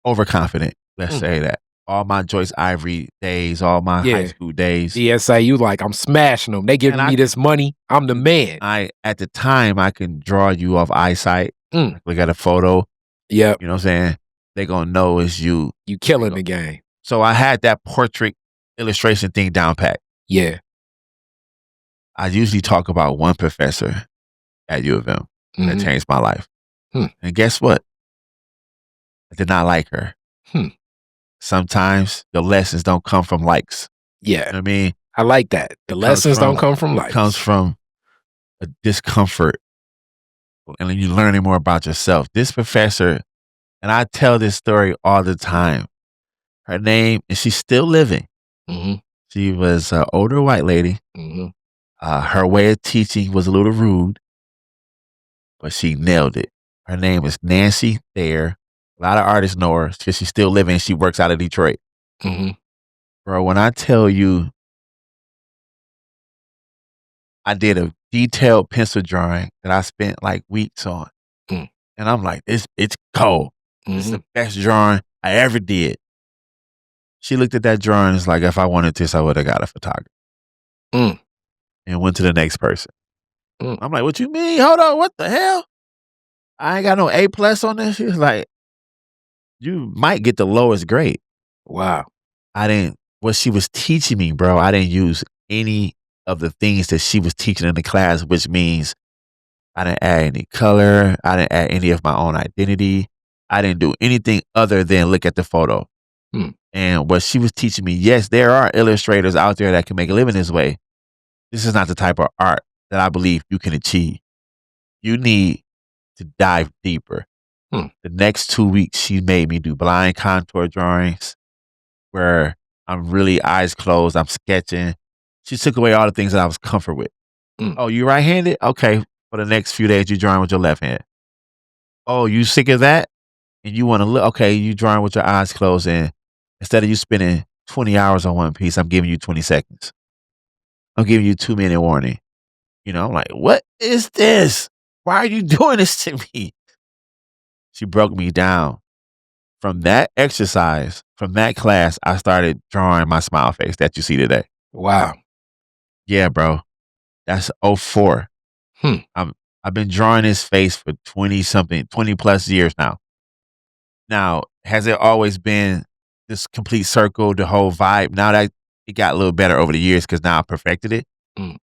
overconfident. Let's say that. All my Joyce Ivory days, all my high school days. DSA, you like, I'm smashing them. They giving me this money. I'm the man. At the time, I can draw you off eyesight. Look at a photo. Yep. You know what I'm saying? They're going to know it's you. You killing the game. So I had that portrait illustration thing down pat. Yeah. I usually talk about one professor at U of M that changed my life. And guess what? I did not like her. Sometimes the lessons don't come from likes. Yeah. You know what I mean? I like that. The lessons don't come from likes. It comes from a discomfort. And then you're learning more about yourself. This professor, and I tell this story all the time. Her name, and she's still living. She was an older white lady. Her way of teaching was a little rude, but she nailed it. Her name is Nancy Thayer. A lot of artists know her because she's still living. She works out of Detroit. Bro, when I tell you, I did a detailed pencil drawing that I spent like weeks on. And I'm like, it's cold. It's the best drawing I ever did. She looked at that drawing and was like, if I wanted this, I would have got a photographer. And went to the next person. I'm like, what you mean? Hold on, what the hell? I ain't got no A+ on this. She was like, you might get the lowest grade. Wow. What she was teaching me, bro, I didn't use any of the things that she was teaching in the class, which means I didn't add any color. I didn't add any of my own identity. I didn't do anything other than look at the photo. And what she was teaching me, yes, there are illustrators out there that can make a living this way. This is not the type of art that I believe you can achieve. You need to dive deeper. The next 2 weeks, she made me do blind contour drawings where I'm really eyes closed. I'm sketching. She took away all the things that I was comfortable with. Oh, you right-handed? Okay. For the next few days, you're drawing with your left hand. Oh, you sick of that? And you want to look? Okay, you drawing with your eyes closed. And instead of you spending 20 hours on one piece, I'm giving you 20 seconds. I'm giving you 2-minute warning. I'm like, what is this? Why are you doing this to me? She broke me down. From that exercise, from that class, I started drawing my smile face that you see today. Wow. Yeah, bro. That's 04. I've been drawing his face for 20 plus years now. Now, has it always been this complete circle, the whole vibe? Now that it got a little better over the years because now I perfected it.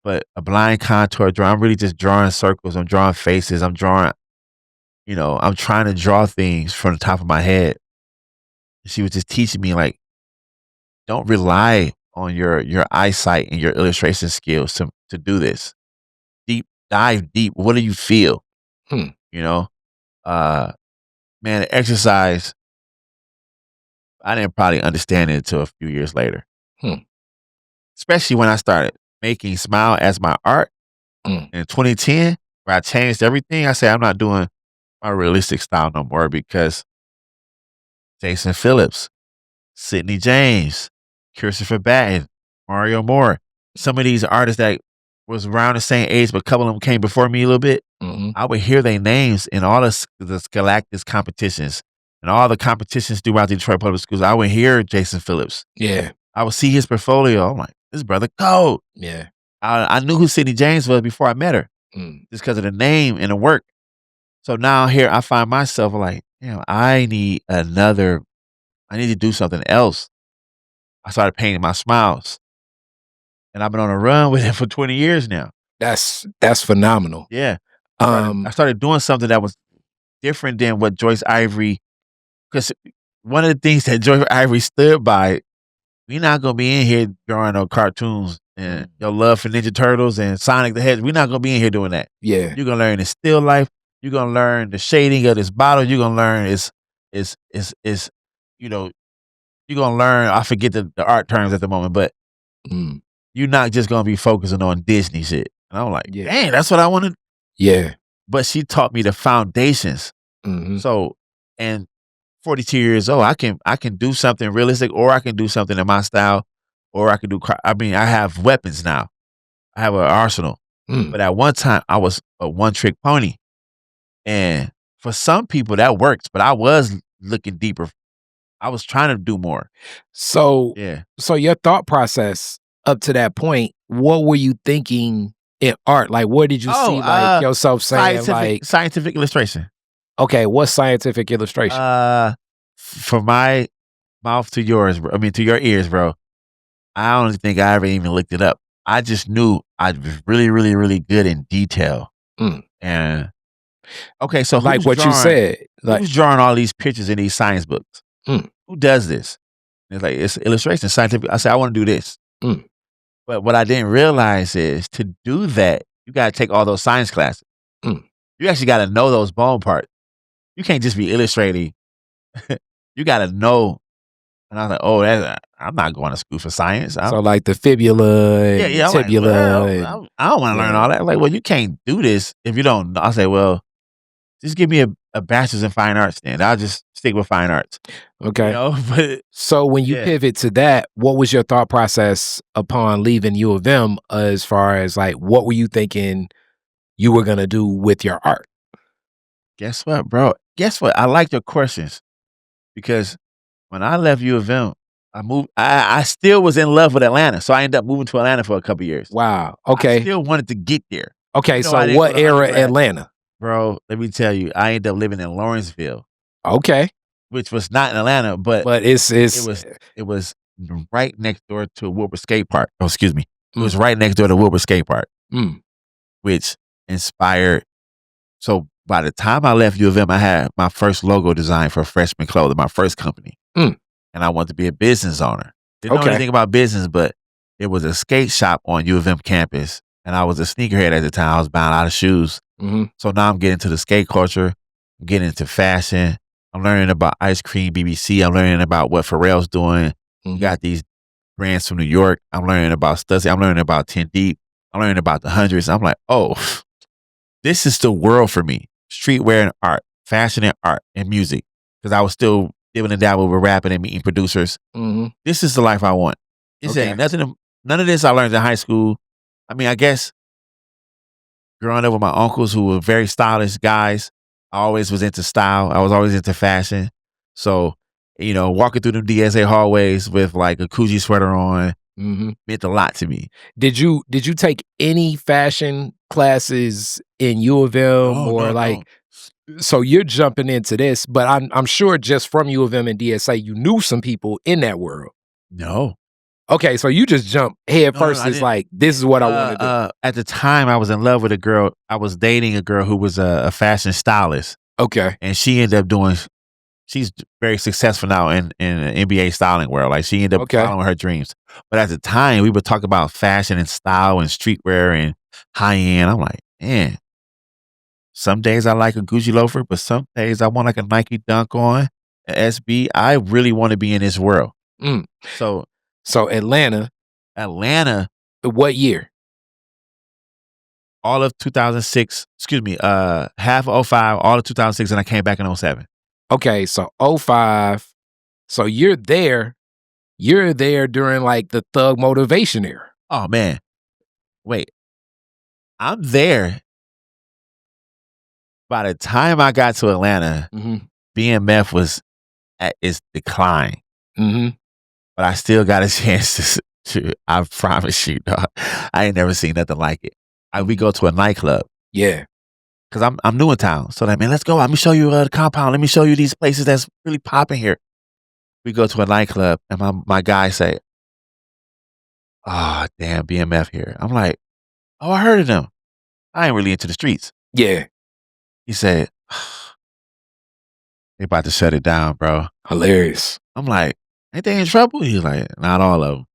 But a blind contour drawing, I'm really just drawing circles. I'm drawing faces. I'm drawing, I'm trying to draw things from the top of my head. She was just teaching me, like, don't rely on your eyesight and your illustration skills to do this. Dive deep. What do you feel? Man, the exercise, I didn't probably understand it until a few years later. Especially when I started making smile as my art in 2010, where I changed everything. I said, I'm not doing my realistic style no more because Jason Phillips, Sidney James, Christopher Batten, Mario Moore, some of these artists that was around the same age, but a couple of them came before me a little bit. I would hear their names in all the Galactus competitions and all the competitions throughout the Detroit Public Schools. I would hear Jason Phillips. Yeah. I would see his portfolio. I'm like, this brother cold. Yeah. I knew who Sidney James was before I met her, just because of the name and the work. So now here I find myself like, I need to do something else. I started painting my smiles. And I've been on a run with it for 20 years now. That's phenomenal. Yeah. I started doing something that was different than what Joyce Ivory, because one of the things that Joyce Ivory stood by, we're not going to be in here drawing no cartoons and your love for Ninja Turtles and Sonic the Hedgehog. We're not going to be in here doing that. Yeah. You're going to learn the still life. You're going to learn the shading of this bottle. You're going to learn you're going to learn, I forget the art terms at the moment, but you're not just going to be focusing on Disney shit. And I'm like, dang, that's what I wanted. Yeah. But she taught me the foundations. So, and 42 years old, I can do something realistic, or I can do something in my style, or I can do, I have weapons now. I have an arsenal. But at one time, I was a one-trick pony. And for some people, that works. But I was looking deeper. I was trying to do more. So your thought process up to that point, what were you thinking in art? Like, what did you see like yourself saying? Scientific illustration. Okay, what's scientific illustration? From my mouth to yours, bro. I mean, to your ears, bro. I don't think I ever even looked it up. I just knew I was really, really, really good in detail. And okay, so like what you said, like who's drawing all these pictures in these science books? Who does this? And it's like, it's illustration, scientific. I said, I want to do this. But what I didn't realize is to do that, you got to take all those science classes. You actually got to know those bone parts. You can't just be illustrating. You got to know. And I was like, oh, I'm not going to school for science. So like the fibula and tibula. Like, I don't want to learn all that. Like, well, you can't do this if you don't know. I say, well, just give me a bachelor's in fine arts then. I'll just stick with fine arts. Okay. But so when you pivot to that, what was your thought process upon leaving U of M as far as like, what were you thinking you were going to do with your art? Guess what, bro? Guess what? I like your questions because when I left U of M, I moved. I still was in love with Atlanta, so I ended up moving to Atlanta for a couple years. Wow. I Okay. still wanted to get there. Okay. So what era Atlanta? Bro, let me tell you, I ended up living in Lawrenceville. Okay. Which was not in Atlanta, but it was right next door to Wilbur Skate Park. Oh, excuse me. It was right next door to Wilbur Skate Park, which inspired. So by the time I left U of M, I had my first logo design for freshman clothing, my first company. And I wanted to be a business owner. Didn't know anything about business, but it was a skate shop on U of M campus. And I was a sneakerhead at the time. I was buying a lot of shoes. So now I'm getting into the skate culture. I'm getting into fashion. I'm learning about ice cream, BBC. I'm learning about what Pharrell's doing. You got these brands from New York. I'm learning about Stussy. I'm learning about 10 Deep. I'm learning about the hundreds. I'm like, oh, this is the world for me. Streetwear and art, fashion and art and music. Because I was still dibbling and dabbling with rapping and meeting producers. This is the life I want. This ain't nothing. None of this I learned in high school. I mean, I guess growing up with my uncles who were very stylish guys, I always was into style. I was always into fashion. So, walking through them DSA hallways with like a Coogee sweater on meant a lot to me. Did you take any fashion classes in U of M No. So you're jumping into this, but I'm sure just from U of M and DSA, you knew some people in that world. No. Okay, so you just jump head first. It's like, this is what I want to do. At the time, I was in love with a girl. I was dating a girl who was a fashion stylist. Okay. And she ended up she's very successful now in the NBA styling world. Like, she ended up following her dreams. But at the time, we would talk about fashion and style and streetwear and high-end. I'm like, man, some days I like a Gucci loafer, but some days I want like a Nike Dunk on, an SB. I really want to be in this world. So Atlanta. What year? All of 2006, half of 05, all of 2006, and I came back in 07. Okay, so 05. So you're there during like the thug motivation era. Oh man. Wait. I'm there. By the time I got to Atlanta, BMF was at its decline. But I still got a chance to I promise you, dog, I ain't never seen nothing like it. We go to a nightclub. Yeah. Because I'm new in town. So like, man, let's go. Let me show you the compound. Let me show you these places that's really popping here. We go to a nightclub and my guy say, oh, damn, BMF here. I'm like, oh, I heard of them. I ain't really into the streets. Yeah. He said, they about to shut it down, bro. Hilarious. I'm like, ain't they in trouble? He's like, not all of them.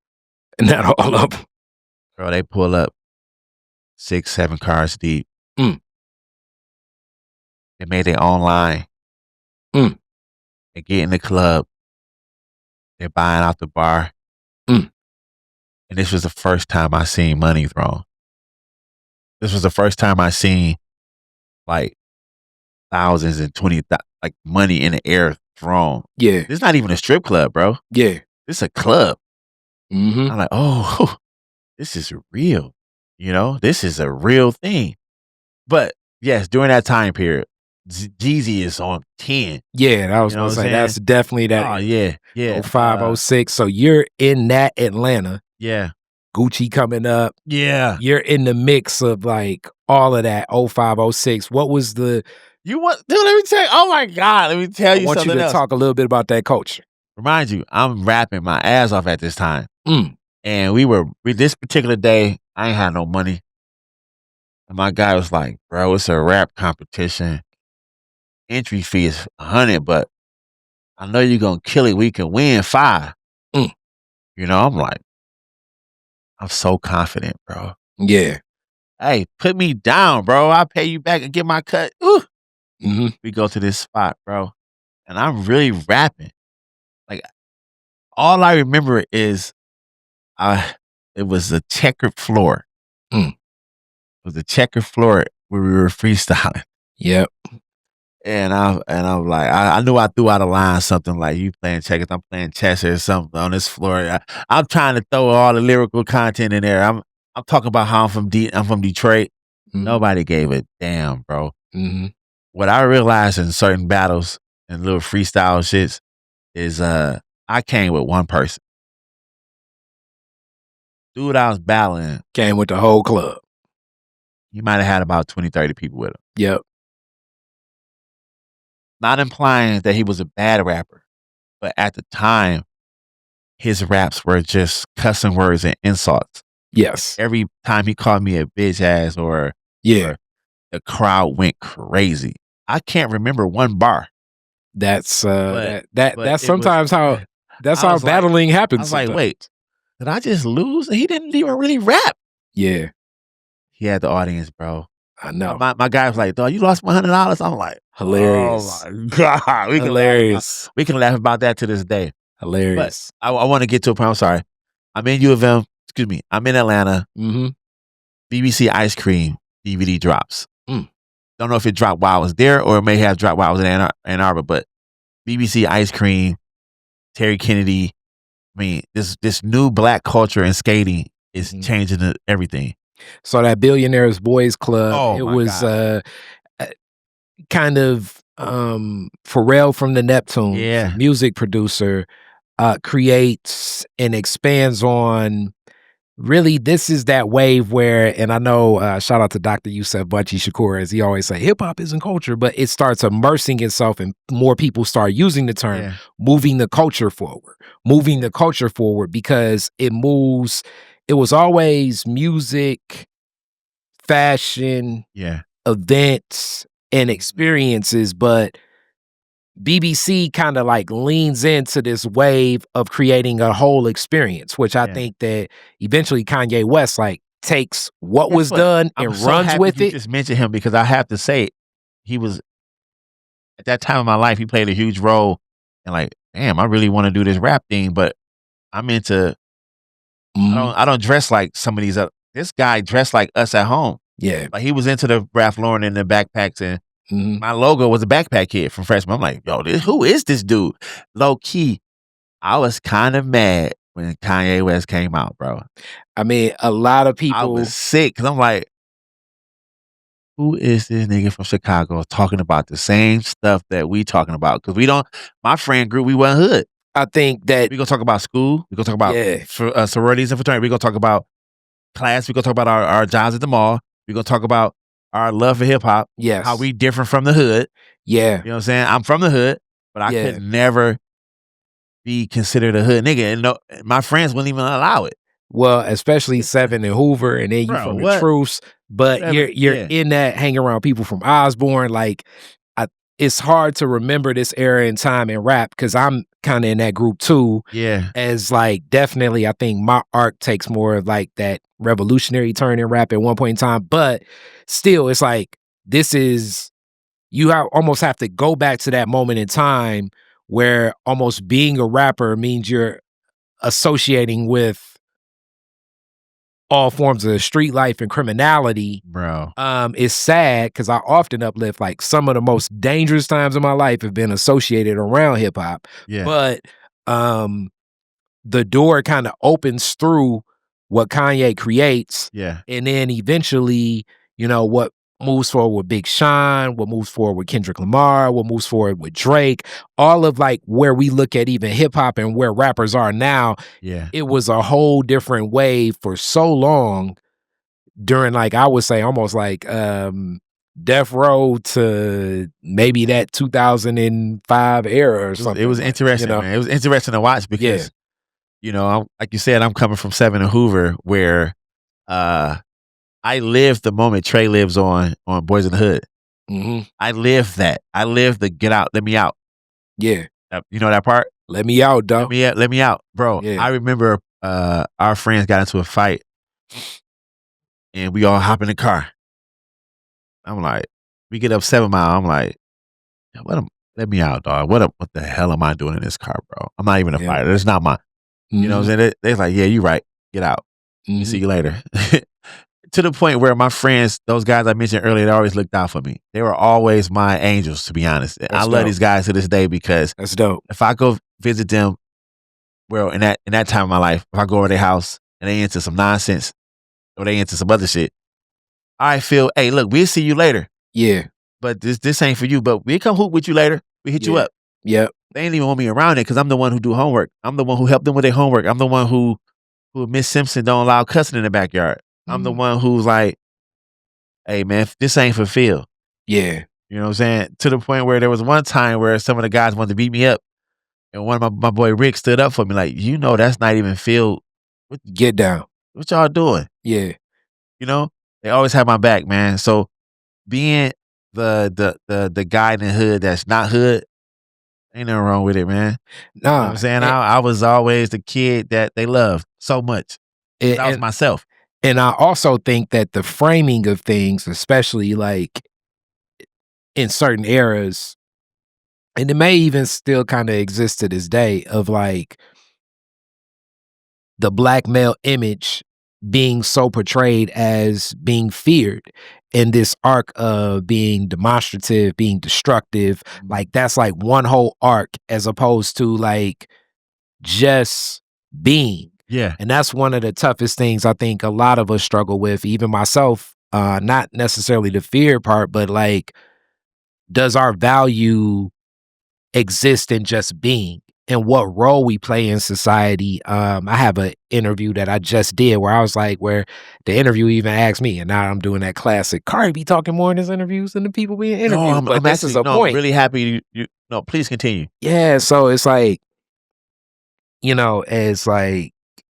Not all of them. Bro, they pull up 6, 7 cars deep. They made their own line. They get in the club. They're buying out the bar. And this was the first time I seen money thrown. This was the first time I seen like thousands and 20, like money in the air thrown. Yeah. It's not even a strip club, bro. Yeah. It's a club. I'm like, oh, this is real. This is a real thing. But yes, during that time period, Jeezy is on 10. Yeah, I was going to say, that's definitely that. Oh, yeah. 05, 06. So you're in that Atlanta. Yeah. Gucci coming up. Yeah. You're in the mix of like all of that 05, 06. What was the... Dude, let me tell you. Oh my God, let me tell you something else. I want you to talk a little bit about that culture. Remind you, I'm rapping my ass off at this time. And this particular day, I ain't had no money. And my guy was like, bro, it's a rap competition. Entry fee is $100, but I know you're going to kill it. We can win 5. I'm like, I'm so confident, bro. Yeah. Hey, put me down, bro. I'll pay you back and get my cut. Ooh. We go to this spot, bro. And I'm really rapping. Like, all I remember is it was a checkered floor. It was a checkered floor where we were freestyling. Yep. And I'm like, I knew I threw out a line, something like, you playing checkers, I'm playing chess or something on this floor. I'm trying to throw all the lyrical content in there. I'm talking about how I'm from Detroit. Nobody gave a damn, bro. What I realized in certain battles and little freestyle shits is I came with one person. Dude I was battling came with the whole club. He might have had about 20, 30 people with him. Yep. Not implying that he was a bad rapper, but at the time, his raps were just cussing words and insults. Yes. Every time he called me a bitch ass or the crowd went crazy. I can't remember one bar. That's sometimes how battling happens. I was like, wait, did I just lose? And he didn't even really rap. Yeah. He had the audience, bro. I know. My guy was like, dog, you lost my $100. I'm like, hilarious. Oh my God. We can laugh about that to this day. Hilarious. But I want to get to a point. I'm sorry. I'm in U of M. Excuse me. I'm in Atlanta. Mm-hmm. BBC Ice Cream DVD drops. Don't know if it dropped while I was there or it may have dropped while I was in Ann Arbor, but BBC Ice Cream, Terry Kennedy. I mean, this new black culture in skating is changing everything. So that Billionaires Boys Club, it was kind of Pharrell from the Neptunes, music producer, creates and expands on. Really, this is that wave where, and I know, shout out to Dr. Yusef Bunchy Shakur, as he always say, hip hop isn't culture, but it starts immersing itself and more people start using the term, moving the culture forward because it moves. It was always music, fashion, events, and experiences, but BBC kind of like leans into this wave of creating a whole experience, which I think that eventually Kanye West like takes what was done and runs with it. Just mention him because I have to say, he was at that time of my life. He played a huge role, and like, damn, I really want to do this rap thing, but I'm into. I don't dress like some of these. This guy dressed like us at home. Yeah, like he was into the Ralph Lauren and the backpacks and. My logo was a backpack kid from freshman. I'm like, yo, who is this dude? Low key, I was kind of mad when Kanye West came out, bro. I mean, a lot of people. I was sick because I'm like, who is this nigga from Chicago talking about the same stuff that we talking about? Because we don't. My friend group, we went hood. I think that we gonna talk about school. We gonna talk about sororities and fraternities. We gonna talk about class. We gonna talk about our jobs at the mall. We gonna talk about our love for hip hop. Yes. How we different from the hood. Yeah. You know what I'm saying? I'm from the hood, but I could never be considered a hood nigga. And no, my friends wouldn't even allow it. Well, especially Seven and Hoover, and then you from the Truths. But you're in that hanging around people from Osborne. Like, it's hard to remember this era in time in rap because I'm kind of in that group too. Yeah. As like, definitely, I think my arc takes more of like that revolutionary turn in rap at one point in time. But still, it's like, this is, you almost have to go back to that moment in time where almost being a rapper means you're associating with all forms of street life and criminality. Bro. It's sad because I often uplift like some of the most dangerous times of my life have been associated around hip hop. Yeah. But the door kind of opens through what Kanye creates. Yeah. And then eventually, you know, what moves forward with Big Sean, what moves forward with Kendrick Lamar, what moves forward with Drake, all of like where we look at even hip hop and where rappers are now. Yeah. It was a whole different wave for so long during like, I would say almost like Death Row to maybe that 2005 era or something. It was interesting, you know? Man. It was interesting to watch because, you know, like you said, I'm coming from 7 and Hoover where I lived the moment Trey lives on Boys in the Hood. Mm-hmm. I lived that. I lived the get out, let me out. Yeah. You know that part? Let me out, dog. Let me out, bro. Yeah. I remember our friends got into a fight and we all hop in the car. I'm like, we get up 7 Mile. I'm like, let me out, dog. What the hell am I doing in this car, bro? I'm not even a fighter. It's not my, you know what I'm saying? They're like, yeah, you're right. Get out. See you later. To the point where my friends, those guys I mentioned earlier, they always looked out for me. They were always my angels, to be honest. I love these guys to this day because that's dope. If I go visit them, well, in that time of my life, if I go over their house and they into some nonsense or they into some other shit, I feel, hey, look, we'll see you later. Yeah. But this ain't for you, but we'll come hoop with you later. We hit you up. Yep. They ain't even want me around it because I'm the one who do homework. I'm the one who helped them with their homework. I'm the one who who Miss Simpson don't allow cussing in the backyard. I'm the one who's like, hey man, this ain't for Phil. Yeah. You know what I'm saying? To the point where there was one time where some of the guys wanted to beat me up. And one of my boy Rick stood up for me like, that's not even Phil. Get down. What y'all doing? Yeah. They always have my back, man. So being the guy in the hood that's not hood, ain't nothing wrong with it, man. Nah. You know what I'm saying? I was always the kid that they loved so much. That was myself. And I also think that the framing of things, especially like in certain eras, and it may even still kind of exist to this day, of like the black male image being so portrayed as being feared in this arc of being demonstrative, being destructive. Like that's like one whole arc as opposed to like just being. Yeah. And that's one of the toughest things I think a lot of us struggle with, even myself, not necessarily the fear part, but like, does our value exist in just being? And what role we play in society. I have an interview that I just did where I was like, where the interview even asked me, and now I'm doing that classic. Cardi be talking more in his interviews than the people being interviewed. No, I'm actually really happy. No, please continue. Yeah, so it's like, as like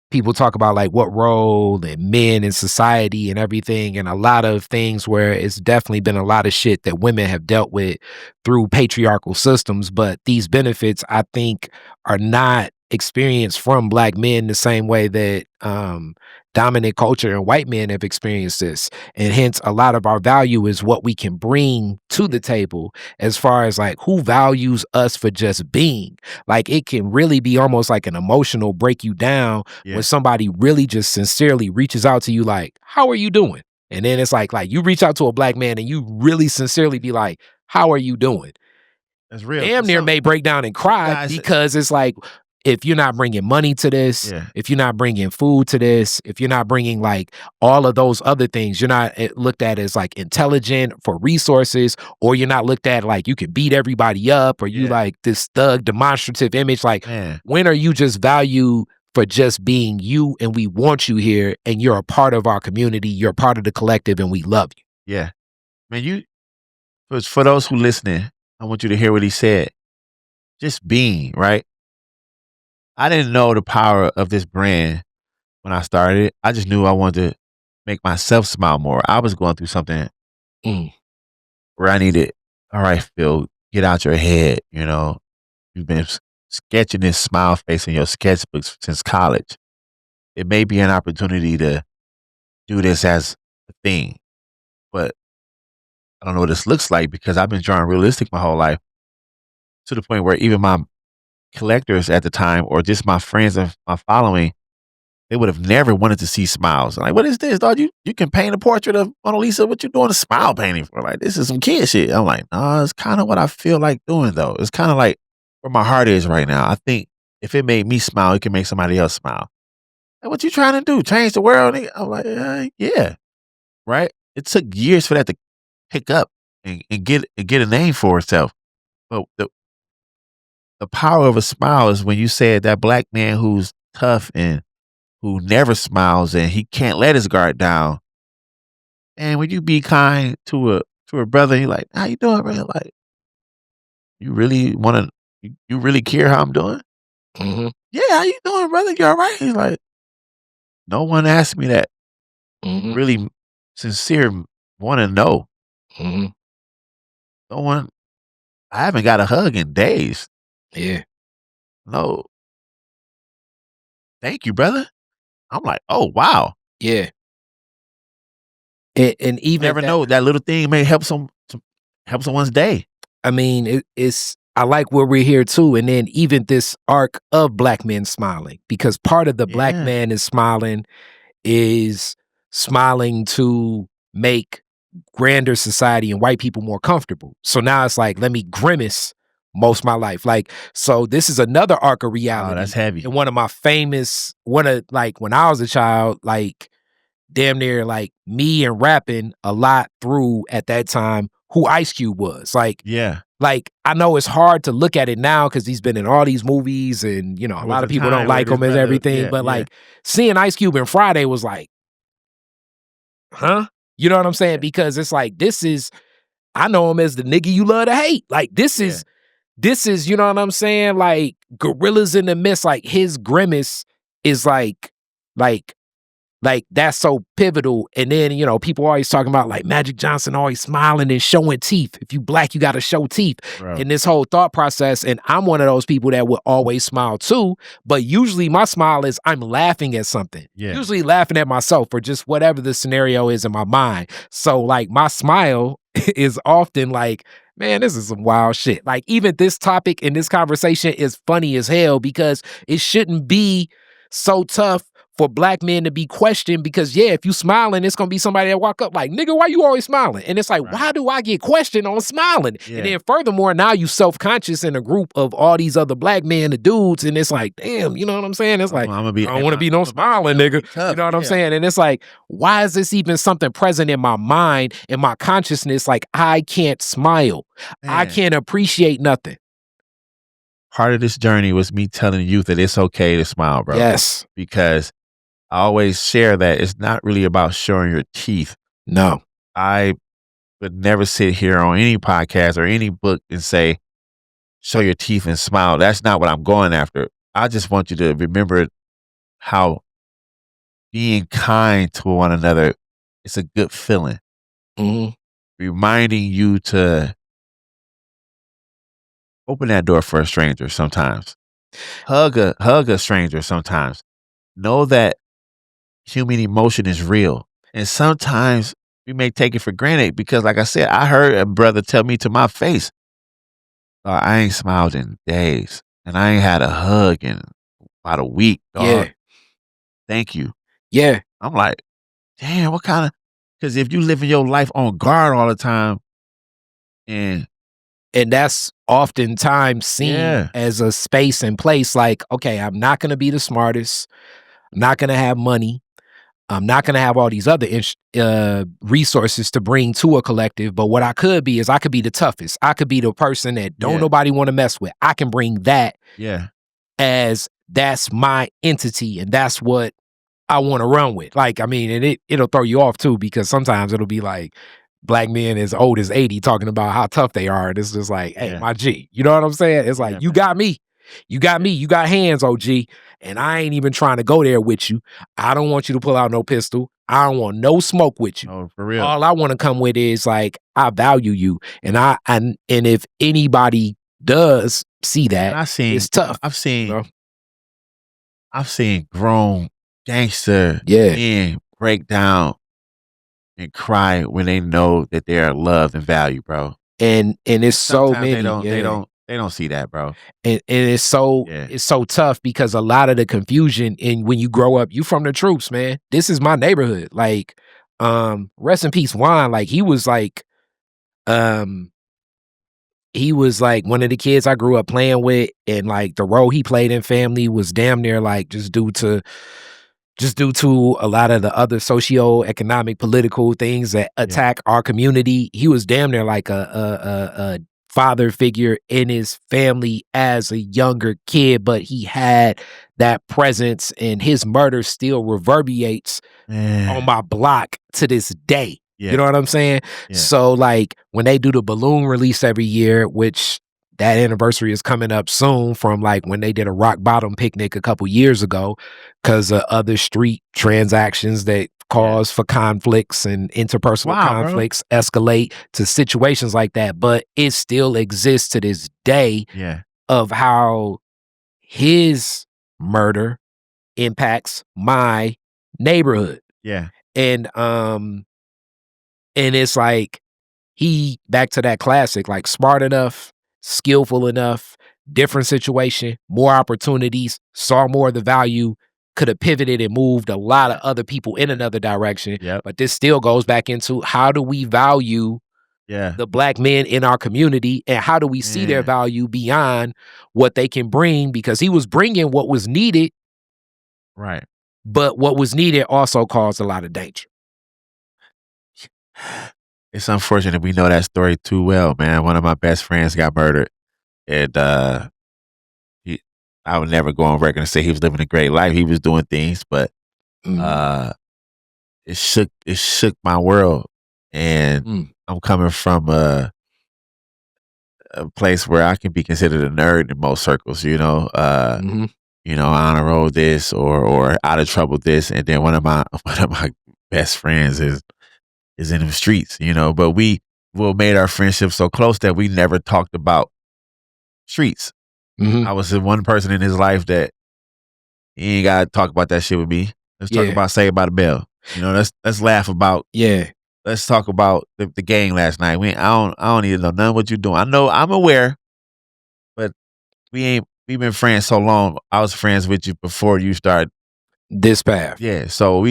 people talk about like what role and men in society and everything, and a lot of things where it's definitely been a lot of shit that women have dealt with through patriarchal systems, but these benefits I think are not experienced from black men the same way that dominant culture and white men have experienced this. And hence a lot of our value is what we can bring to the table as far as like who values us for just being. Like it can really be almost like an emotional break you down when somebody really just sincerely reaches out to you like, how are you doing? And then it's like you reach out to a black man and you really sincerely be like, how are you doing? That's real. Damn near may break down and cry because it's like, if you're not bringing money to this, if you're not bringing food to this, if you're not bringing like all of those other things, you're not looked at as like intelligent for resources, or you're not looked at like you can beat everybody up, or you like this thug demonstrative image. Like, when are you just valued for just being you, and we want you here, and you're a part of our community, you're a part of the collective, and we love you. Yeah. Man, for those who listening, I want you to hear what he said. Just being, right? I didn't know the power of this brand when I started it. I just knew I wanted to make myself smile more. I was going through something where I needed, all right, Phil, get out your head. You've been sketching this smile face in your sketchbooks since college. It may be an opportunity to do this as a thing, but I don't know what this looks like because I've been drawing realistic my whole life, to the point where even my collectors at the time, or just my friends and my following, they would have never wanted to see smiles. I'm like, what is this, dog? You can paint a portrait of Mona Lisa. What you doing a smile painting for? Like, this is some kid shit. I'm like, nah, it's kind of what I feel like doing though. It's kind of like where my heart is right now. I think if it made me smile, it can make somebody else smile. Like, what you trying to do? Change the world? I'm like, yeah, right. It took years for that to pick up and get a name for itself. But the power of a smile is when you said that black man who's tough and who never smiles and he can't let his guard down. And when you be kind to a brother, you're like, how you doing, man? Like, you really want to, you really care how I'm doing? Mm-hmm. Yeah, how you doing, brother? You all right? He's like, no one asked me that. Mm-hmm. Really sincere, want to know. Mm-hmm. No one, I haven't got a hug in days. Yeah. No. Thank you, brother. I'm like, oh, wow. Yeah. And even you never know, that little thing may help someone's day. I mean, it's I like where we're here too. And then even this arc of black men smiling, because part of the black man is smiling to make grander society and white people more comfortable. So now it's like, let me grimace most of my life. Like, so this is another arc of reality. Oh, that's heavy. And one of like when I was a child, like damn near like me and rapping a lot through at that time who Ice Cube was. Like, yeah. Like, I know it's hard to look at it now because he's been in all these movies and, you know, a lot of people don't like him and everything. But like seeing Ice Cube in Friday was like, huh? You know what I'm saying? Because it's like, I know him as the nigga you love to hate. Like, this is, you know what I'm saying? Like, Gorillas in the Mist, like his grimace is like that's so pivotal. And then, you know, people always talking about like Magic Johnson always smiling and showing teeth. If you black, you got to show teeth. Bro. And this whole thought process. And I'm one of those people that would always smile too. But usually my smile is I'm laughing at something. Yeah. Usually laughing at myself or just whatever the scenario is in my mind. So like my smile is often like, man, this is some wild shit. Like even this topic and this conversation is funny as hell because it shouldn't be so tough for black men to be questioned because, if you smiling, it's going to be somebody that walk up like, nigga, why you always smiling? And it's like, why do I get questioned on smiling? Yeah. And then furthermore, now you self-conscious in a group of all these other black men, the dudes, and it's like, damn, you know what I'm saying? It's like, I don't want to be no smiling, nigga. You know what I'm saying? And it's like, why is this even something present in my mind, in my consciousness? Like, I can't smile. Man. I can't appreciate nothing. Part of this journey was me telling you that it's okay to smile, bro. Yes. Because I always share that it's not really about showing your teeth. No. I would never sit here on any podcast or any book and say, show your teeth and smile. That's not what I'm going after. I just want you to remember how being kind to one another is a good feeling. Mm-hmm. Reminding you to open that door for a stranger sometimes. Hug a stranger sometimes. Know that human emotion is real. And sometimes we may take it for granted because, like I said, I heard a brother tell me to my face, I ain't smiled in days and I ain't had a hug in about a week. Dog. Yeah. Thank you. Yeah. I'm like, damn, what kind of, because if you living your life on guard all the time and that's oftentimes seen as a space and place like, okay, I'm not going to be the smartest. I'm not going to have money. I'm not going to have all these other resources to bring to a collective. But what I could be is I could be the toughest. I could be the person that don't nobody want to mess with. I can bring that as that's my entity. And that's what I want to run with. Like, I mean, and it'll throw you off too, because sometimes it'll be like black men as old as 80 talking about how tough they are. And it's just like, hey, my G, you know what I'm saying? It's like, you got me. You got me. You got hands, OG. And I ain't even trying to go there with you. I don't want you to pull out no pistol. I don't want no smoke with you. Oh, for real. All I want to come with is like, I value you. And if anybody does see that, it's tough. I've seen grown gangster men break down and cry when they know that they are loved and valued, bro. And it's so many. They don't see that, bro. And it's so tough because a lot of the confusion when you grow up, you from the troops, man. This is my neighborhood. Like, rest in peace, Juan. Like he was like one of the kids I grew up playing with, and like the role he played in family was damn near like just due to a lot of the other socio-economic political things that attack our community. He was damn near like a father figure in his family as a younger kid, but he had that presence, and his murder still reverberates on my block to this day. You know what I'm saying? Yeah. So like when they do the balloon release every year, which that anniversary is coming up soon from like when they did a rock bottom picnic a couple years ago because of other street transactions that cause for conflicts and interpersonal conflicts escalate to situations like that. But it still exists to this day of how his murder impacts my neighborhood. Yeah. And it's like he back to that classic, like smart enough, skillful enough, different situation, more opportunities, saw more of the value, could have pivoted and moved a lot of other people in another direction. But this still goes back into how do we value the black men in our community, and how do we see their value beyond what they can bring, because he was bringing what was needed. Right. But what was needed also caused a lot of danger. It's unfortunate we know that story too well, man. One of my best friends got murdered, and I would never go on record and say he was living a great life. He was doing things, but it shook my world. And I'm coming from a place where I can be considered a nerd in most circles, you know. Honor roll this or out of trouble this, and then one of my best friends is in the streets, you know. But we made our friendship so close that we never talked about streets. I was the one person in his life that he ain't gotta talk about that shit with me. Let's talk about Saved by the Bell. You know, let's laugh about let's talk about the gang last night. I don't even know none of what you're doing. I know I'm aware, but we've been friends so long. I was friends with you before you started this path. Yeah. So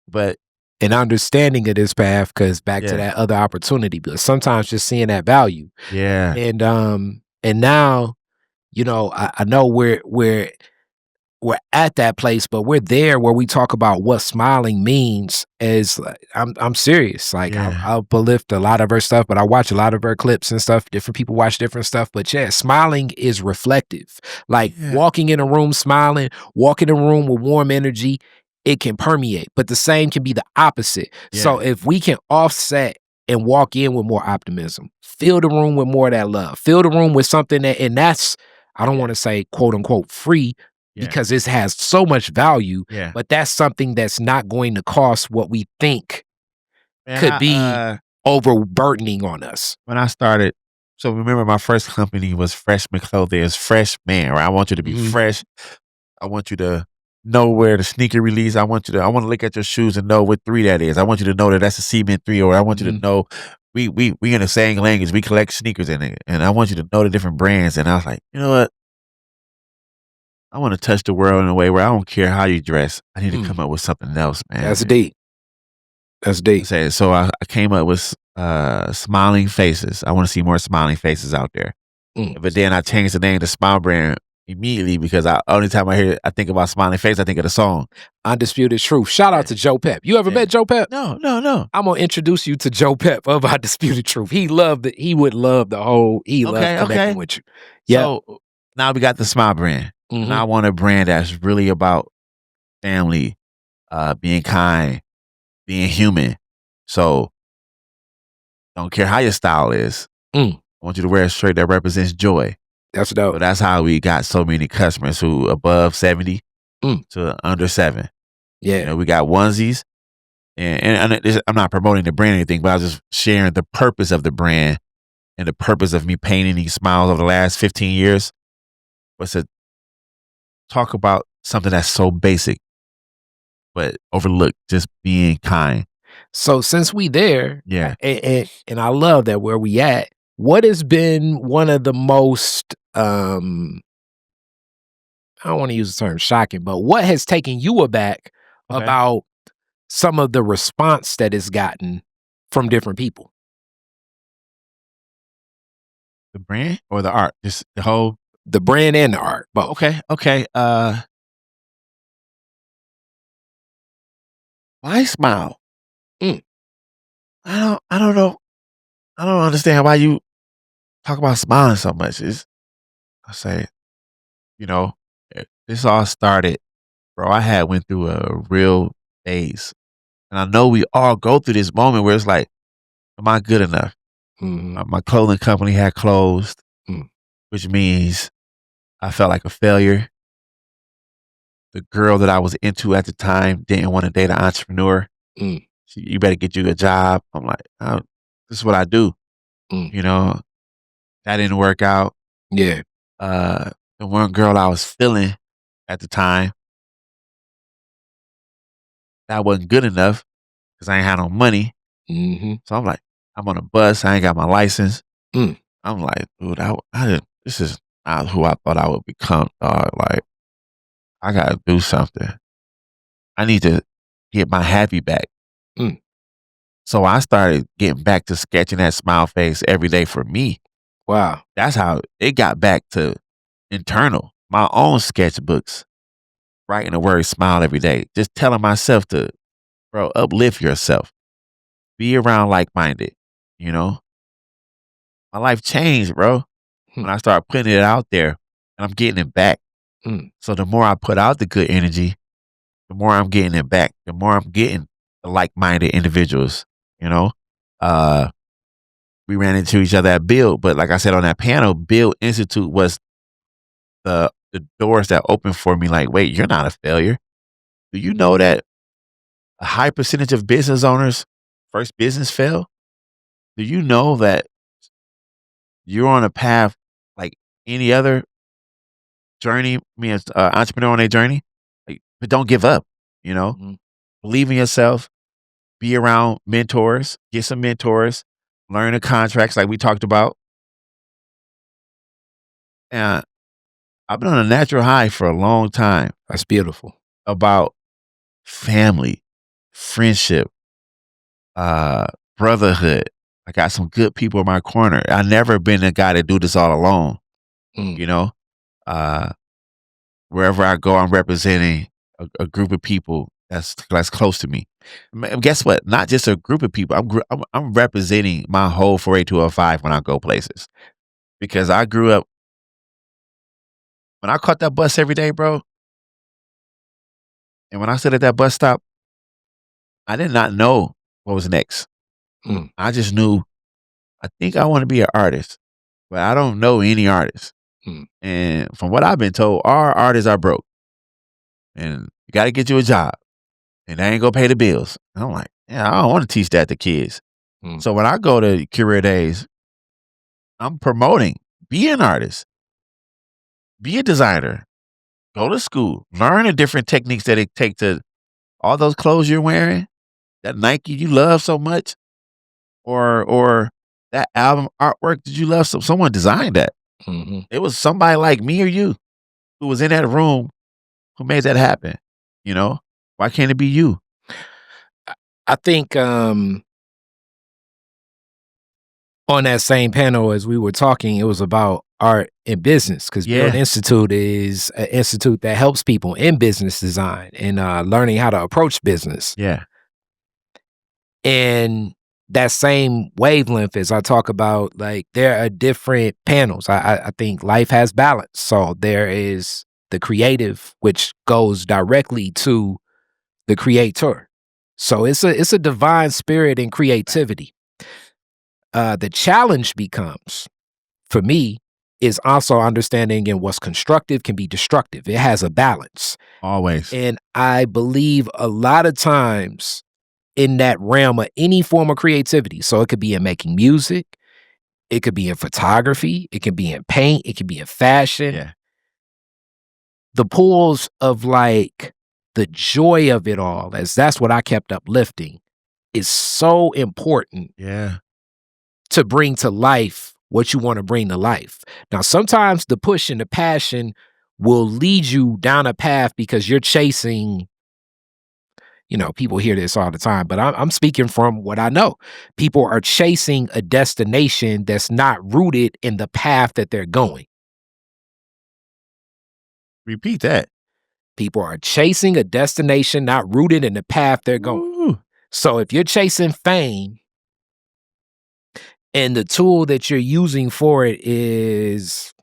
but an understanding of this path, because back to that other opportunity, but sometimes just seeing that value. Yeah. And now, you know, I know we're at that place, but we're there where we talk about what smiling means. As I'm serious. Like I'll uplift a lot of her stuff, but I watch a lot of her clips and stuff. Different people watch different stuff, but smiling is reflective. Like walking in a room smiling, walking in a room with warm energy, it can permeate, but the same can be the opposite. So if we can offset and walk in with more optimism, fill the room with more of that love, fill the room with something and that's, I don't want to say quote unquote free, because this has so much value, but that's something that's not going to cost what we think could be overburdening on us. When I started, so remember my first company was Freshman Clothing. It's fresh man, right? I want you to be fresh. I want you to know where the sneaker release. I want to look at your shoes and know what 3 that is. I want you to know that that's a Cement 3, or I want you to know we in the same language. We collect sneakers in it, and I want you to know the different brands. And I was like, you know what? I want to touch the world in a way where I don't care how you dress. I need to come up with something else, man. That's deep. That's deep. So I came up with smiling faces. I want to see more smiling faces out there. But then I changed the name to Smile Brand immediately, because only time I think about smiling face, I think of the song Undisputed Truth. Shout out to Joe Pep. You ever met Joe Pep? No. I'm gonna introduce you to Joe Pep of Undisputed Truth. He loved it. He would love the whole. He loved connecting with you. Yeah. So now we got the Smile Brand. And I want a brand that's really about family, being kind, being human. So don't care how your style is. I want you to wear a shirt that represents joy. That's dope. So that's how we got so many customers who above 70 to under 7. Yeah. You know, we got onesies. And I'm not promoting the brand or anything, but I was just sharing the purpose of the brand and the purpose of me painting these smiles over the last 15 years was to talk about something that's so basic but overlooked, just being kind. So since we there, and I love that where we at, what has been one of the most I don't want to use the term shocking, but what has taken you aback about some of the response that it's gotten from different people? The brand or the art? Just the whole. The brand and the art, both. Okay. Why smile? I don't know. I don't understand why you talk about smiling so much. I say, you know, this all started, bro. I went through a real phase, and I know we all go through this moment where it's like, am I good enough? My clothing company had closed, which means I felt like a failure. The girl that I was into at the time didn't want to date an entrepreneur. You better get you a job. I'm like, this is what I do. You know, that didn't work out. Yeah. The one girl I was feeling at the time, that wasn't good enough because I ain't had no money. So I'm like, I'm on a bus. I ain't got my license. I'm like, dude, this is not who I thought I would become, dog. Like, I got to do something. I need to get my happy back. So I started getting back to sketching that smile face every day for me. Wow. That's how it got back to internal. My own sketchbooks, writing the word smile every day. Just telling myself to, bro, uplift yourself. be around like-minded, you know? My life changed, bro, when I started putting it out there, and I'm getting it back. So the more I put out the good energy, the more I'm getting it back, the more I'm getting the like-minded individuals, you know? We ran into each other at Build, but like I said on that panel, Build Institute was the doors that opened for me like, wait, you're not a failure. Do you know that a high percentage of business owners' first business fail? Do you know that you're on a path like any other journey, me as entrepreneur on a journey? Like, but don't give up, you know? Believe in yourself, be around mentors, get some mentors, learn the contracts like we talked about. And I've been on a natural high for a long time. That's beautiful. About family, friendship, brotherhood. I got some good people in my corner. I've never been a guy to do this all alone. You know, wherever I go, I'm representing a group of people that's close to me. Guess what? Not just a group of people. I'm representing my whole 48205 when I go places, because I grew up. When I caught that bus every day, bro, and when I stood at that bus stop, I did not know what was next. I just knew, I think I want to be an artist, but I don't know any artists. And from what I've been told, our artists are broke. And you got to get you a job. And they ain't going to pay the bills. And I'm like, yeah, I don't want to teach that to kids. So when I go to career days, I'm promoting, be an artist, be a designer, go to school, learn the different techniques that it take to, all those clothes you're wearing, that Nike you love so much, or that album artwork that you love, so someone designed that. It was somebody like me or you who was in that room who made that happen. You know, why can't it be you? I think on that same panel as we were talking, it was about art and business, because Build Institute is an institute that helps people in business design and learning how to approach business. Yeah. And that same wavelength, as I talk about, like, there are different panels. I think life has balance. So there is the creative, which goes directly to the creator. So it's a divine spirit and creativity. The challenge becomes, for me, is also understanding in what's constructive can be destructive. It has a balance. Always. And I believe a lot of times in that realm of any form of creativity. So it could be in making music, it could be in photography, it can be in paint, it could be in fashion. Yeah. The pools of like the joy of it all, as that's what I kept uplifting, is so important. Yeah. To bring to life what you want to bring to life. Now, sometimes the push and the passion will lead you down a path because you're chasing, you know, people hear this all the time, but I'm speaking from what I know. People are chasing a destination that's not rooted in the path that they're going. Repeat that. People are chasing a destination not rooted in the path they're going. Ooh. So if you're chasing fame and the tool that you're using for it is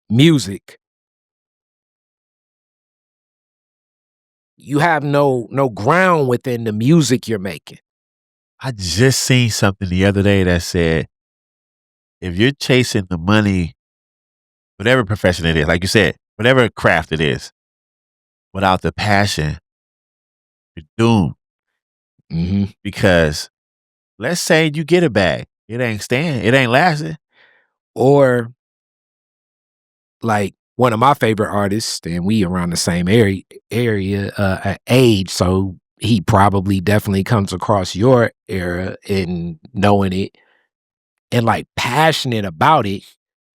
music, you have no ground within the music you're making. I just seen something the other day that said, if you're chasing the money, whatever profession it is, like you said, whatever craft it is, without the passion, you're doomed. Because let's say you get a bag, it ain't staying, it ain't lasting. Or like one of my favorite artists, and we around the same area, age, so he probably definitely comes across your era in knowing it and like passionate about it,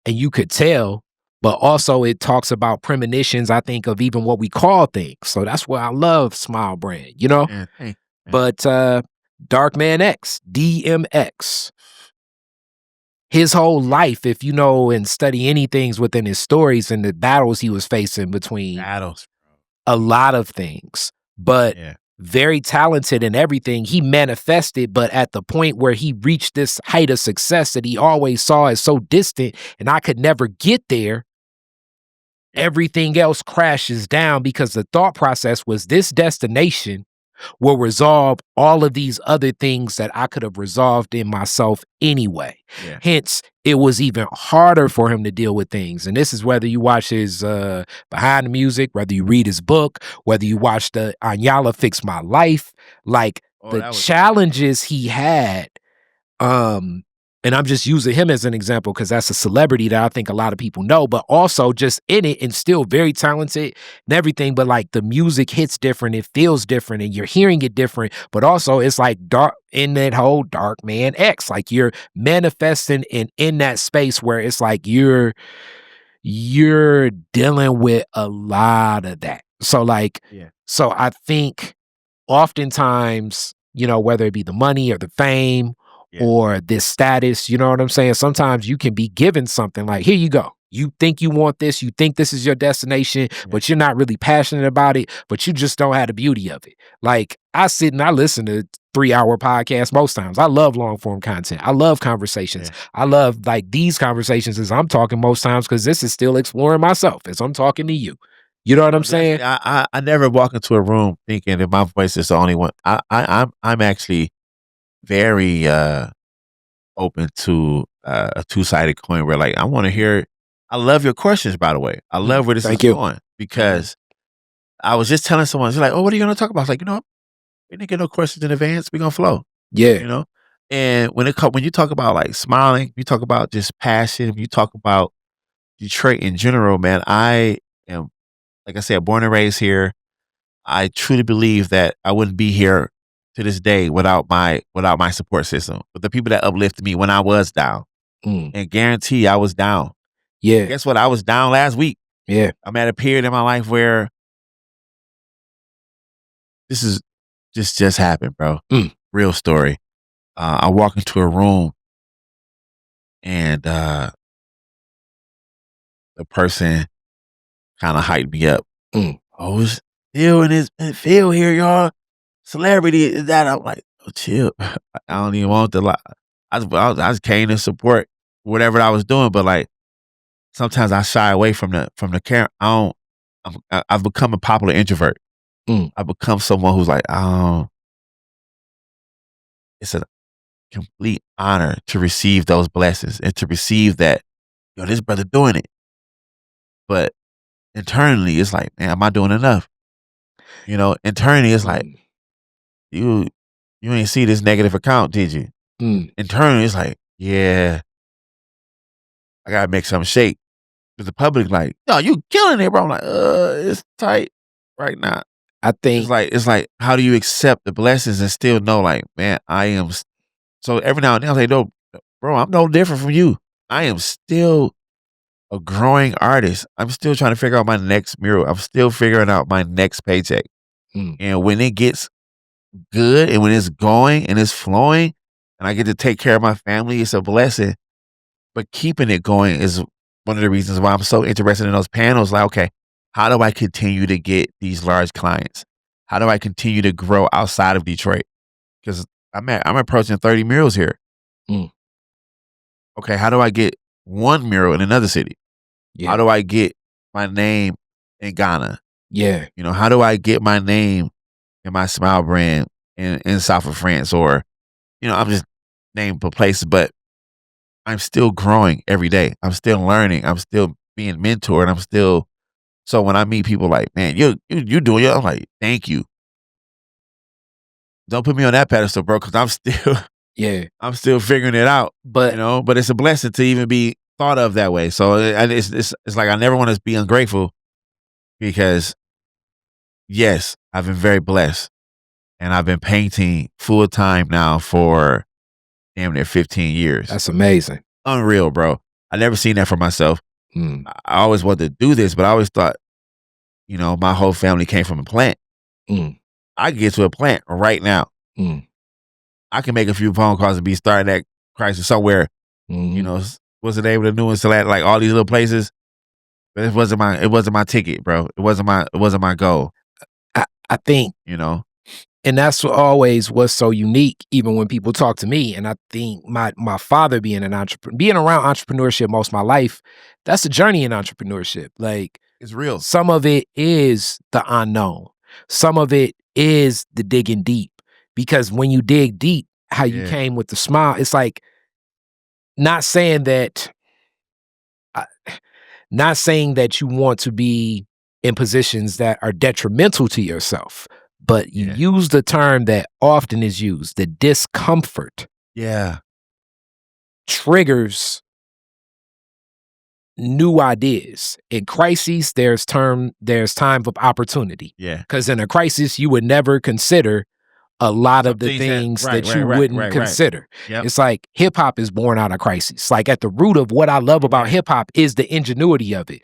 and you could tell. But also it talks about premonitions, I think, of even what we call things. So that's why I love Smile Brand, you know? Yeah. But Darkman X, DMX, his whole life, if you know and study anything within his stories and the battles he was facing between battles, a lot of things. But very talented in everything. He manifested, but at the point where he reached this height of success that he always saw as so distant, and I could never get there, everything else crashes down because the thought process was this destination will resolve all of these other things that I could have resolved in myself anyway. Yeah. Hence, it was even harder for him to deal with things. And this is whether you watch his Behind the Music, whether you read his book, whether you watch the Anyala Fix My Life, like the challenges he had. And I'm just using him as an example because that's a celebrity that I think a lot of people know, but also just in it and still very talented and everything. But like the music hits different, it feels different, and you're hearing it different. But also it's like dark in that whole Dark Man X, like you're manifesting in that space where it's like you're dealing with a lot of that. So like, so I think oftentimes, you know, whether it be the money or the fame or this status, you know what I'm saying? Sometimes you can be given something like, here you go. You think you want this, you think this is your destination, but you're not really passionate about it, but you just don't have the beauty of it. Like I sit and I listen to 3-hour podcasts most times. I love long form content. I love conversations. I love like these conversations as I'm talking most times because this is still exploring myself as I'm talking to you. You know what I'm saying? I never walk into a room thinking that my voice is the only one. I'm actually very open to a two-sided coin where like I want to hear. I love your questions, by the way. I love where this is going because I was just telling someone, she's like, "Oh, what are you going to talk about?" I was like, you know, we didn't get no questions in advance. We're gonna flow. Yeah, you know. And when you talk about like smiling, you talk about just passion. You talk about Detroit in general, man. I am, like I said, born and raised here. I truly believe that I wouldn't be here to this day without my support system, with the people that uplifted me when I was down. And guarantee I was down. Yeah. Guess what? I was down last week. Yeah. I'm at a period in my life where this is just happened, bro. Real story. I walk into a room and the person kind of hyped me up. Oh, it's Phil and his Phil here, y'all. Celebrity is that? I'm like, oh, chill. I don't even want to lie. I just came to support whatever I was doing, but like sometimes I shy away from the camera. I've become a popular introvert. I've become someone who's like, it's a complete honor to receive those blessings and to receive that, yo, this brother doing it. But internally, it's like, man, am I doing enough? You know, internally, it's like, you ain't see this negative account, did you? Internally, it's like, yeah, I gotta make something shake. But the public, like, yo, you killing it, bro. I'm like, it's tight right now. I think it's like, how do you accept the blessings and still know, like, man, I am. So every now and then I say, no, bro, I'm no different from you. I am still a growing artist. I'm still trying to figure out my next mural. I'm still figuring out my next paycheck. And when it gets good and when it's going and it's flowing and I get to take care of my family, it's a blessing. But keeping it going is one of the reasons why I'm so interested in those panels. Like, okay, how do I continue to get these large clients? How do I continue to grow outside of Detroit? Because I'm approaching 30 murals here. Okay, how do I get one mural in another city? How do I get my name in Ghana? Yeah. You know, how do I get my name and my smile brand in South of France? Or, you know, I'm just naming places, but I'm still growing every day. I'm still learning. I'm still being mentored. I'm still, so when I meet people like, man, you doing it, I'm like, thank you. Don't put me on that pedestal, bro, because I'm still, I'm still figuring it out. But, you know, but it's a blessing to even be thought of that way. So it's like I never want to be ungrateful because, yes, I've been very blessed, and I've been painting full time now for damn near 15 years. That's amazing. Unreal, bro. I never seen that for myself. I always wanted to do this, but I always thought, you know, my whole family came from a plant. I can get to a plant right now. I can make a few phone calls and be starting that crisis somewhere. You know, what's the name of the new one? Like all these little places. But it wasn't my ticket, bro. It wasn't my goal. I think, you know, And that's what always was so unique, even when people talk to me. And I think my father being an entrepreneur, being around entrepreneurship most of my life, that's a journey in entrepreneurship. Like, it's real. Some of it is the unknown. Some of it is the digging deep. Because when you dig deep, how you came with the smile, it's like not saying that you want to be in positions that are detrimental to yourself, but you use the term that often is used, the discomfort. Yeah. Triggers new ideas. In crises, there's time of opportunity. Yeah. Because in a crisis, you would never consider a lot of the things that you wouldn't consider. Yep. It's like hip hop is born out of crisis. Like at the root of what I love about hip hop is the ingenuity of it.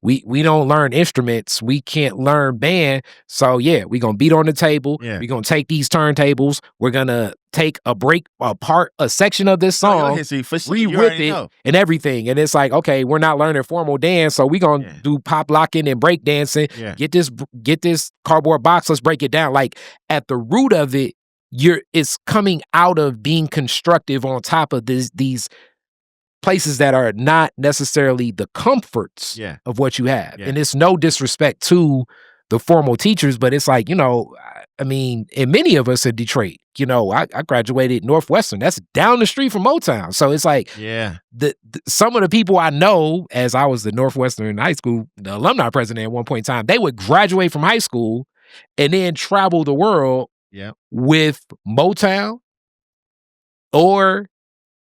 We don't learn instruments. We can't learn band. So we're gonna beat on the table. Yeah. We're gonna take these turntables. We're gonna take a section of this song, re-whip it and everything. And it's like, okay, we're not learning formal dance, so we're gonna do pop locking and break dancing. Yeah. Get this cardboard box, let's break it down. Like at the root of it, it's coming out of being constructive on top of these places that are not necessarily the comforts of what you have. Yeah. And it's no disrespect to the formal teachers, but it's like, I mean, and many of us in Detroit, I graduated Northwestern. That's down the street from Motown. So it's like, some of the people I know, as I was the Northwestern high school, the alumni president at one point in time, they would graduate from high school and then travel the world with Motown or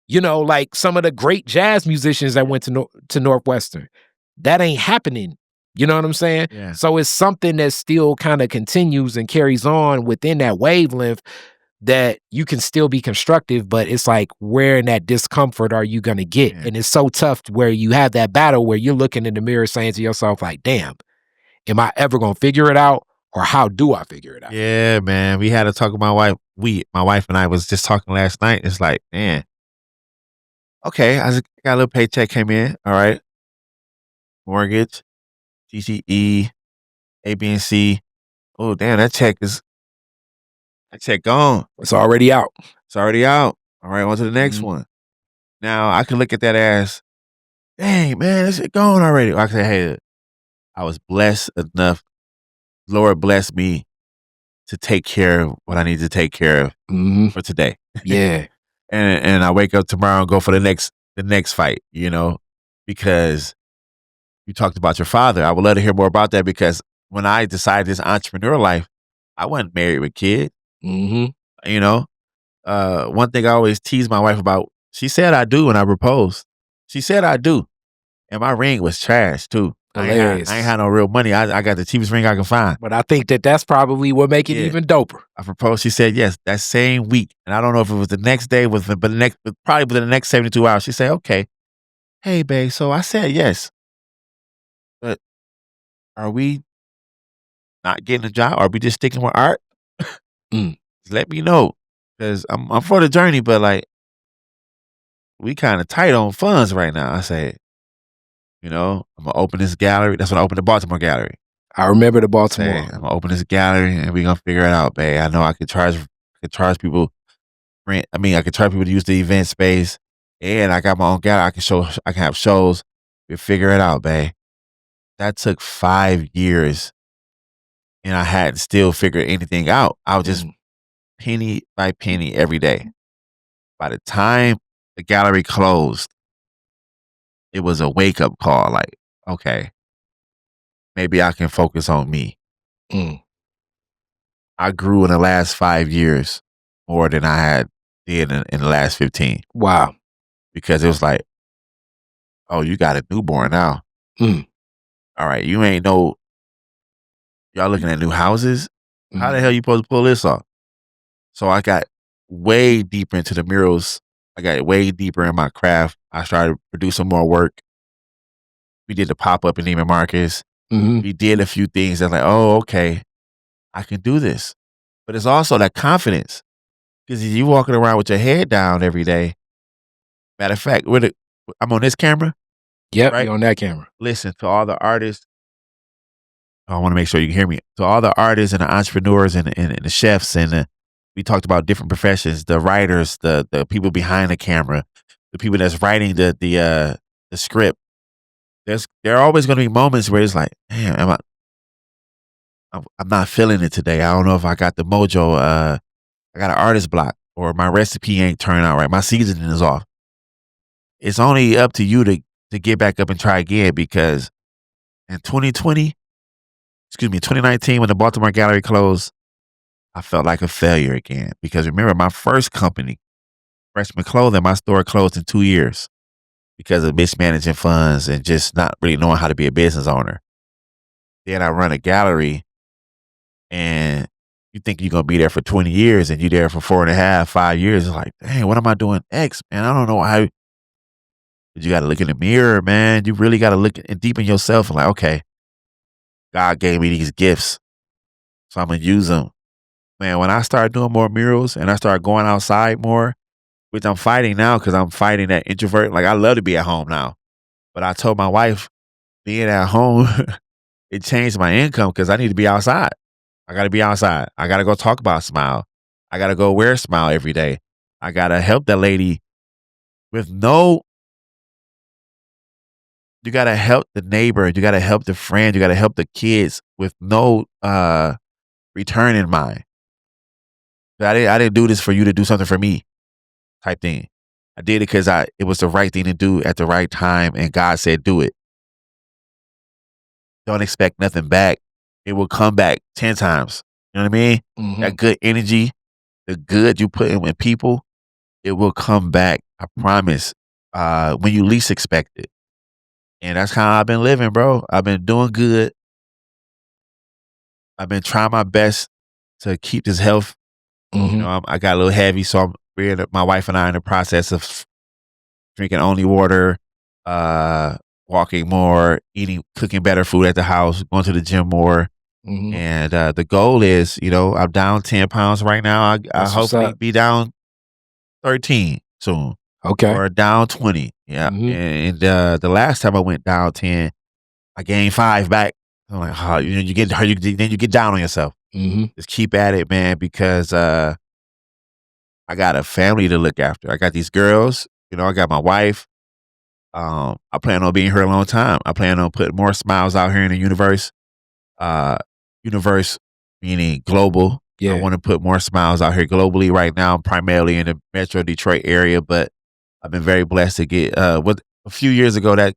like some of the great jazz musicians that went to Northwestern. That ain't happening. You know what I'm saying? Yeah. So it's something that still kind of continues and carries on within that wavelength that you can still be constructive, but it's like, where in that discomfort are you going to get? Yeah. And it's so tough where you have that battle where you're looking in the mirror saying to yourself, like, damn, am I ever going to figure it out? Or how do I figure it out? Yeah, man. We had to talk with my wife. My wife and I was just talking last night. It's like, man, okay, I got a little paycheck came in. All right. Mortgage, TCE, A, B, and C. Oh, damn, that check gone. It's already out. All right, on to the next one. Now, I can look at that as, dang, man, this shit gone already. I can say, hey, I was blessed enough. Lord blessed me to take care of what I need to take care of for today. Yeah. And I wake up tomorrow and go for the next fight, because you talked about your father. I would love to hear more about that, because when I decided this entrepreneur life, I wasn't married with kids. Mm-hmm. One thing I always tease my wife about, she said I do when I proposed. She said I do. And my ring was trash too. Hilarious. I ain't had no real money. I got the cheapest ring I can find. But I think that's probably what make it even doper. I proposed. She said yes that same week, and I don't know if it was the next day, probably within the next 72 hours. She said, "Okay, hey, babe. So I said yes, but are we not getting a job? Are we just sticking with art? Just let me know, because I'm for the journey, but like we kind of tight on funds right now." I said, I'm gonna open this gallery. That's when I opened the Baltimore Gallery. I remember the Baltimore. I'm gonna open this gallery and we're gonna figure it out, babe. I know I could charge people rent. I mean, I could charge people to use the event space, and I got my own gallery. I can have shows. We figure it out, babe. That took 5 years, and I hadn't still figured anything out. I was just penny by penny every day. By the time the gallery closed, it was a wake up call. Like, okay, maybe I can focus on me. I grew in the last 5 years more than I did in the last 15. Wow. Because it was like, oh, you got a newborn now. All right, you ain't y'all looking at new houses? How the hell you supposed to pull this off? So I got way deeper into the murals. I got way deeper in my craft. I started producing more work. We did the pop-up in Neiman Marcus. We did a few things that's like, oh, okay, I can do this. But it's also that confidence. Because you walking around with your head down every day. Matter of fact, I'm on this camera. Yep, right? you're on that camera. Listen to all the artists I want to make sure you can hear me. So all the artists and the entrepreneurs and the chefs we talked about different professions, the writers, the people behind the camera, the people that's writing the script. There are always going to be moments where it's like, damn, I'm not feeling it today. I don't know if I got the mojo. I got an artist block, or my recipe ain't turning out right. My seasoning is off. It's only up to you to get back up and try again, because in 2019, when the Baltimore Gallery closed, I felt like a failure again. Because remember, my first company, Freshman Clothing, my store closed in 2 years because of mismanaging funds and just not really knowing how to be a business owner. Then I run a gallery, and you think you're going to be there for 20 years and you're there for 4.5, 5 years. It's like, dang, what am I doing next, man? I don't know how. But you got to look in the mirror, man. You really got to look deep in yourself and like, okay, God gave me these gifts, so I'm going to use them. Man, when I started doing more murals and I started going outside more, which I'm fighting now because I'm fighting that introvert. Like, I love to be at home now. But I told my wife, being at home, it changed my income because I need to be outside. I got to be outside. I got to go talk about Smile. I got to go wear Smile every day. I got to help that lady with you got to help the neighbor. You got to help the friend. You got to help the kids with no return in mind. I didn't do this for you to do something for me type thing. I did it because it was the right thing to do at the right time, and God said do it. Don't expect nothing back. It will come back 10 times. You know what I mean? Mm-hmm. That good energy, the good you put in with people, it will come back. I promise. When you least expect it. And that's how I've been living, bro. I've been doing good. I've been trying my best to keep this health. Mm-hmm. You know, I got a little heavy, so my wife and I are in the process of drinking only water, walking more, cooking better food at the house, going to the gym more. Mm-hmm. And the goal is, you know, I'm down 10 pounds right now. I hopefully be down 13 soon. Okay. Or down 20. Yeah. Mm-hmm. And the last time I went down 10, I gained 5 back. I'm like, oh, then you get down on yourself. Mm-hmm. Just keep at it, man, because I got a family to look after. I got these girls, you know, I got my wife. I plan on being here a long time. I plan on putting more smiles out here in the universe. Universe meaning global. Yeah. I want to put more smiles out here globally. Right now, I'm primarily in the Metro Detroit area, but I've been very blessed to get a few years ago that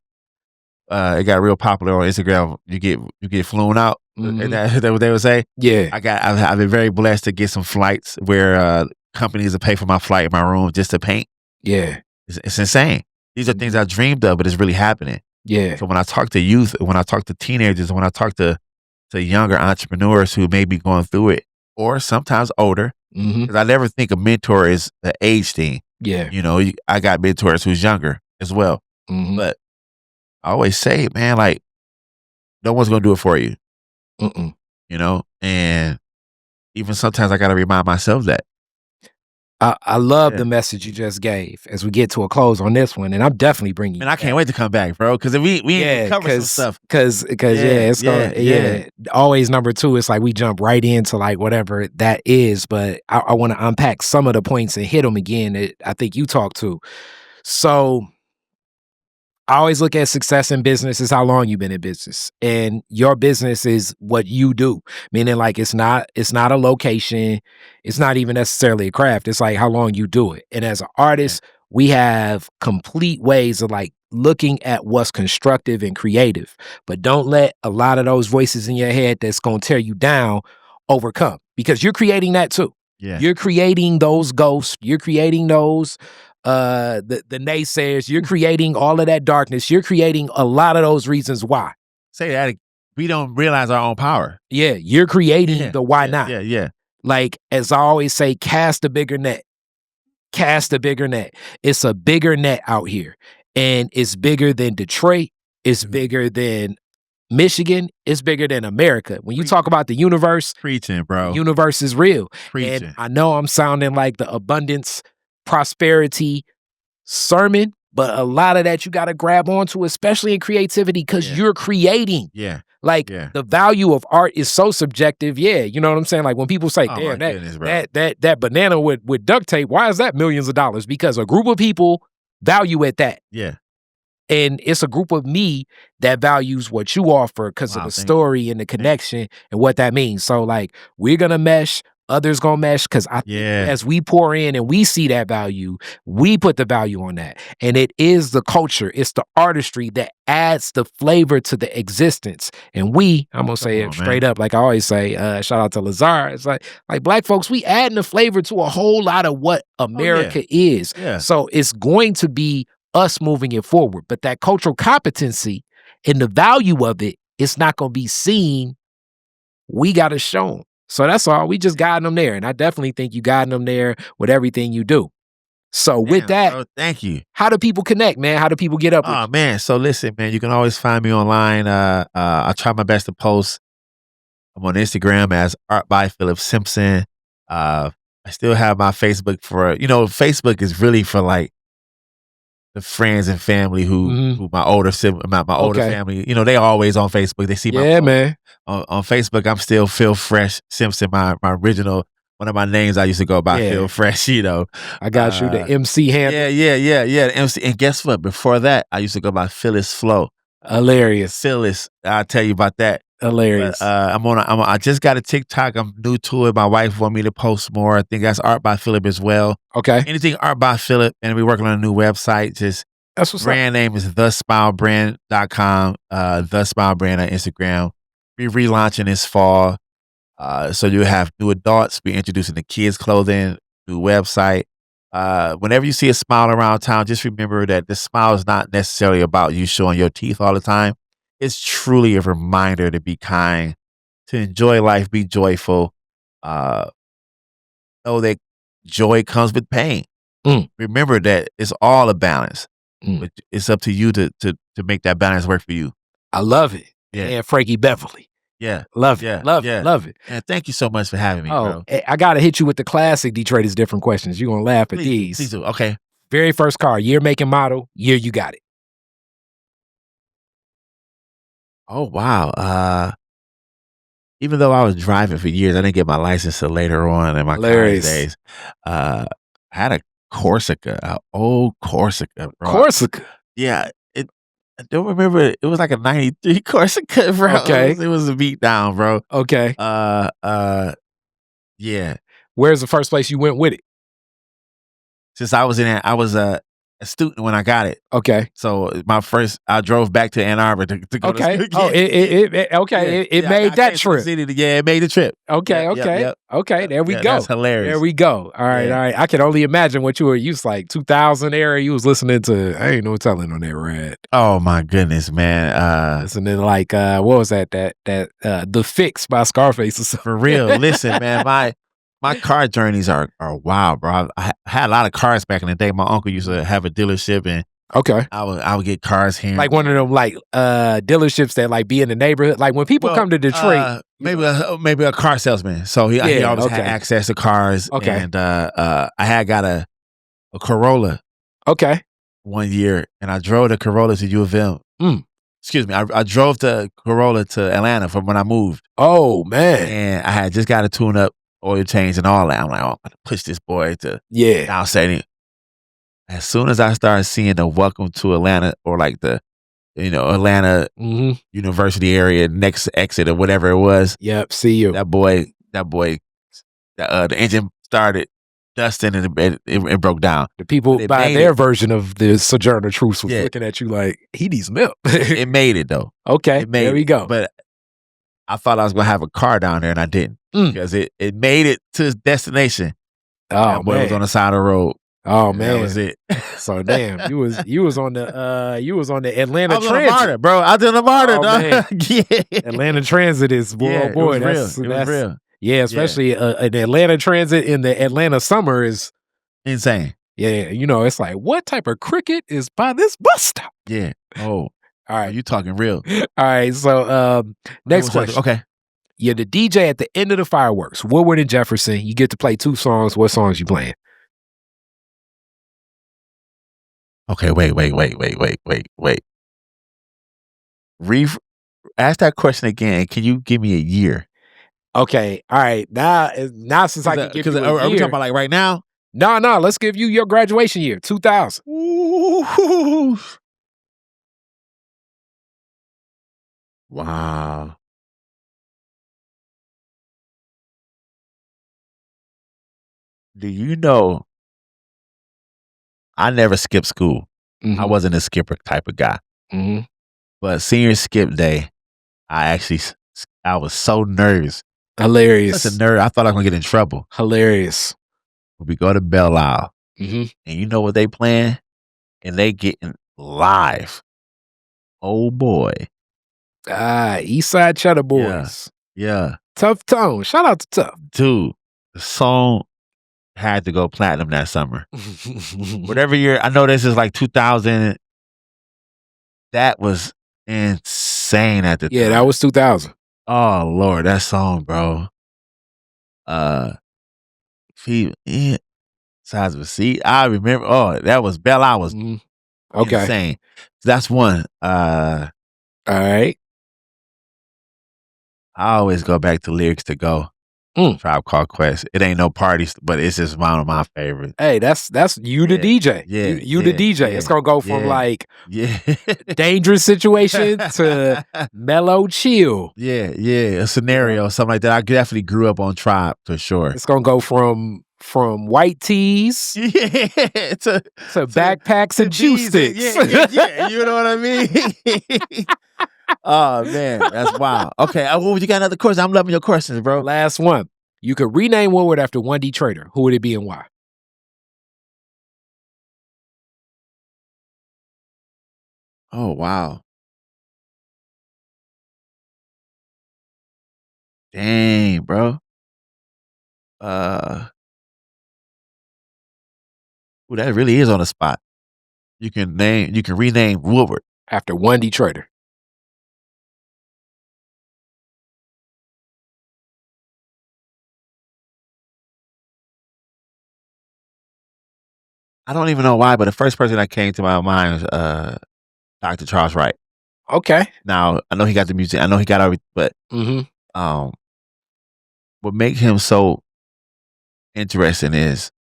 it got real popular on Instagram. You get flown out. Mm-hmm. That what they would say. Yeah, I've been very blessed to get some flights where companies will pay for my flight in my room just to paint. Yeah, it's insane. These are things I dreamed of, but it's really happening. Yeah. So when I talk to youth, when I talk to teenagers, when I talk to younger entrepreneurs who may be going through it, or sometimes older, because I never think a mentor is the age thing. Yeah, you know, I got mentors who's younger as well. Mm-hmm. But I always say, man, like, no one's gonna do it for you. Mm-mm. You know, and even sometimes I gotta remind myself that. I love the message you just gave as we get to a close on this one, and I'm definitely bringing you. And I can't wait to come back, bro, because we cover some stuff. Because it's gonna always number 2. It's like we jump right into like whatever that is, but I want to unpack some of the points and hit them again that I think you talked to. So I always look at success in business as how long you've been in business, and your business is what you do. Meaning, like, it's not a location, it's not even necessarily a craft. It's like how long you do it. And as an artist, we have complete ways of like looking at what's constructive and creative. But don't let a lot of those voices in your head that's gonna tear you down overcome, because you're creating that too. Yeah. You're creating those ghosts. You're creating those. The naysayers, you're creating all of that darkness. You're creating a lot of those reasons why. Say that we don't realize our own power. Yeah, you're creating the why not. Yeah. Like, as I always say, cast a bigger net. Cast a bigger net. It's a bigger net out here, and it's bigger than Detroit. It's bigger than Michigan. It's bigger than America. When you talk about the universe, preaching, bro. The universe is real. Preaching. And I know I'm sounding like the abundance, prosperity sermon, but a lot of that you got to grab onto, especially in creativity, because you're creating. Yeah. Like the value of art is so subjective. Yeah, you know what I'm saying? Like when people say, damn, that banana with duct tape, why is that millions of dollars? Because a group of people value it that. Yeah. And it's a group of me that values what you offer because of the story and the connection and what that means. So like we're gonna mesh, others gonna mesh because as we pour in and we see that value, we put the value on that. And it is the culture, it's the artistry that adds the flavor to the existence. And I'm gonna say it straight up, like I always say, shout out to Lazar. It's like Black folks, we adding the flavor to a whole lot of what America is. Yeah. So it's going to be us moving it forward. But that cultural competency and the value of it, it's not going to be seen. We got to show them. So that's all. We just guiding them there. And I definitely think you guiding them there with everything you do. So with that, bro, thank you. How do people connect, man? How do people get up with you? Man. So listen, man, you can always find me online. I try my best to post. I'm on Instagram as Art by Phillip Simpson. I still have my Facebook for, Facebook is really for like the friends and family who my older family, they always on Facebook. They see my man. On Facebook. I'm still Phil Fresh Simpson. My original, one of my names I used to go by Phil Fresh. I got you the MC handle. Yeah. The MC. And guess what? Before that, I used to go by Phyllis Flow. Hilarious. Phyllis. I'll tell you about that. Hilarious. But, I just got a TikTok. I'm new to it. My wife want me to post more. I think that's Art by Phillip as well. Okay. Anything Art by Phillip, and we're working on a new website. Just that's what's brand name is thesmilebrand.com. The Smile Brand on Instagram. We're relaunching this fall. So you have new adults. We're introducing the kids' clothing, new website. Whenever you see a smile around town, just remember that the smile is not necessarily about you showing your teeth all the time. It's truly a reminder to be kind, to enjoy life, be joyful. Know that joy comes with pain. Remember that it's all a balance. But it's up to you to make that balance work for you. I love it. Yeah. And Frankie Beverly. Yeah. Love it. Love it. And thank you so much for having me, bro. I got to hit you with the classic Detroit is Different questions. You're going to laugh at these. Please do. Okay. Very first car, year, make, and model, year you got it. Oh, wow. Even though I was driving for years, I didn't get my license till later on in my college days. I had a Corsica, an old Corsica, bro. Corsica? Yeah. I don't remember. It was like a 93 Corsica, bro. Okay. It was a beat down, bro. Okay. Yeah. Where's the first place you went with it? Since I was a student when I got it. Okay. So I drove back to Ann Arbor to go to school. Oh, it made that trip. It made the trip. Okay. Okay. There we go. That's hilarious. There we go. All right. I can only imagine what you were used like 2000 era. You was listening to, I ain't no telling on that rad. Oh my goodness, man. Listening to like what was that? The Fix by Scarface or something. For real. Listen, man, my car journeys are wild, bro. I had a lot of cars back in the day. My uncle used to have a dealership, and I would get cars here. Like one of them like dealerships that like be in the neighborhood. Like when people come to Detroit, maybe a car salesman. So he always had access to cars. Okay, and I had got a Corolla. Okay, one year, and I drove the Corolla to U of M. Excuse me, I drove the Corolla to Atlanta from when I moved. Oh man, and I had just got a tune up. Oil change and all that. I'm like, I'm gonna push this boy to downsetting. As soon as I started seeing the welcome to Atlanta or like the, Atlanta University area, next exit or whatever it was. Yep, see you. That boy, the engine started dusting and it broke down. The people by their version of the Sojourner Truth was looking at you like, he needs milk. It made it though. Okay, there we go. But I thought I was gonna have a car down there and I didn't. Because it made it to its destination. Oh man, it was on the side of the road. Oh man, that was it. So damn, you was on the Atlanta Transit, Transit, bro. I did a martyr, dog. Atlanta Transit is it was real. Yeah, especially an Atlanta Transit in the Atlanta summer is insane. Yeah, it's like what type of cricket is by this bus stop? Yeah. Oh, all right, you talking real? All right, so next question. Okay. You're the DJ at the end of the fireworks. Woodward and Jefferson. You get to play 2 songs. What songs you playing? Okay, wait. ask that question again. Can you give me a year? Okay, all right. Now since I can give you a year. Are we talking about like right now? No. Let's give you your graduation year, 2000. Ooh. Wow. Do you know? I never skipped school. I wasn't a skipper type of guy. But senior skip day, I was so nervous. Hilarious. Such a nerd. I thought I was going to get in trouble. Hilarious. We go to Belle Isle. And you know what they playing? And they getting live. Oh, boy. Eastside Cheddar Boys. Yeah. Tough Tone. Shout out to Tough. Dude, the song had to go platinum that summer. Whatever year, I know this is like 2000. That was insane at the time. Yeah, that was 2000. Oh, Lord, that song, bro. Size of a seat. I remember. Oh, that was Belle Isle was insane. That's one. All right. I always go back to Lyrics to Go. Tribe Called Quest. It ain't no parties, but it's just one of my favorites. Hey, that's you the DJ. Yeah, you the DJ. It's gonna go from like dangerous situation to mellow chill. Yeah, a scenario, something like that. I definitely grew up on Tribe for sure. It's gonna go from white tees to backpacks and juice sticks. Yeah. You know what I mean? Oh man, that's wild. Okay, you got another question? I'm loving your questions, bro. Last one. You could rename one word after one Detroiter. Who would it be and why? Oh wow. Dang, bro. That really is on the spot. You can rename Woodward after one Detroiter. I don't even know why, but the first person that came to my mind was Dr. Charles Wright. Okay. Now I know he got the music. I know he got everything, but what makes him so interesting is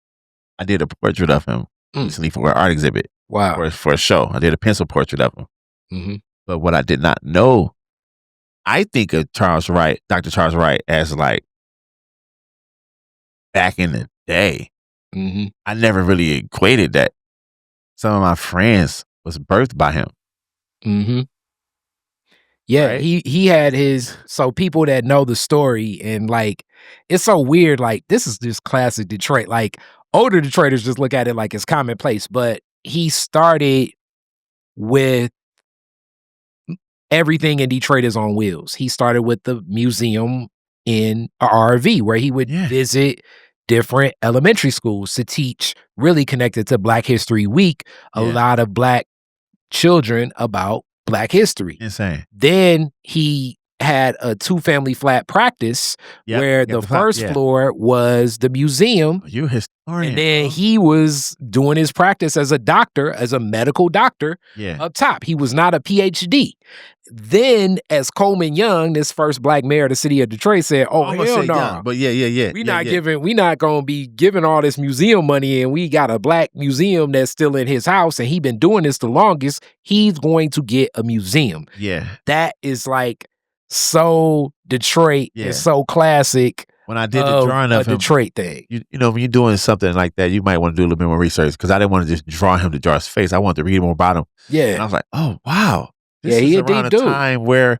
I did a portrait of him recently for an art exhibit. Wow. For a show. I did a pencil portrait of him. But what I did not know, I think of Dr. Charles Wright as like back in the day. I never really equated that. Some of my friends was birthed by him. Yeah, right? he had his, so people that know the story and like, it's so weird, like this is just classic Detroit. Like older Detroiters just look at it like it's commonplace, but he started with everything in Detroit is on wheels. He started with the museum in a RV where he would visit different elementary schools to teach, really connected to Black History Week, a lot of Black children about Black history. Insane. Then he had a 2-family flat practice where the first floor was the museum. You're a historian. And then he was doing his practice as a doctor, as a medical doctor up top. He was not a PhD. Then, as Coleman Young, this first Black mayor of the city of Detroit, said, "Oh, hell no. But we not gonna be giving all this museum money, and we got a Black museum that's still in his house, and he been doing this the longest. He's going to get a museum." Yeah. That is like so Detroit and so classic. When I did the drawing of him, Detroit thing. You know, when you're doing something like that, you might want to do a little bit more research because I didn't want to just draw him to draw his face. I wanted to read more about him. Yeah. And I was like, oh, wow. This he is a around deep a time where,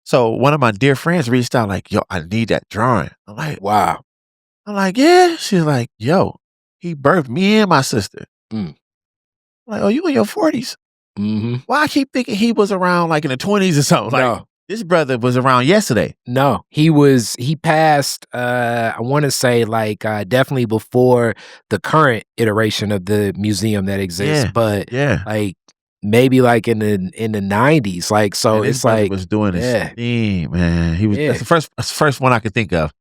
so one of my dear friends reached out like, yo, I need that drawing. I'm like, wow. I'm like, yeah. She's like, yo, he birthed me and my sister. I'm like, oh, you in your 40s? Why I keep thinking he was around like in the 20s or something? Like, this brother was around yesterday. No, he passed, I want to say like definitely before the current iteration of the museum that exists, but like maybe like in the 90s. Like, so man, it's like was doing his thing, man. He was that's the first one I could think of.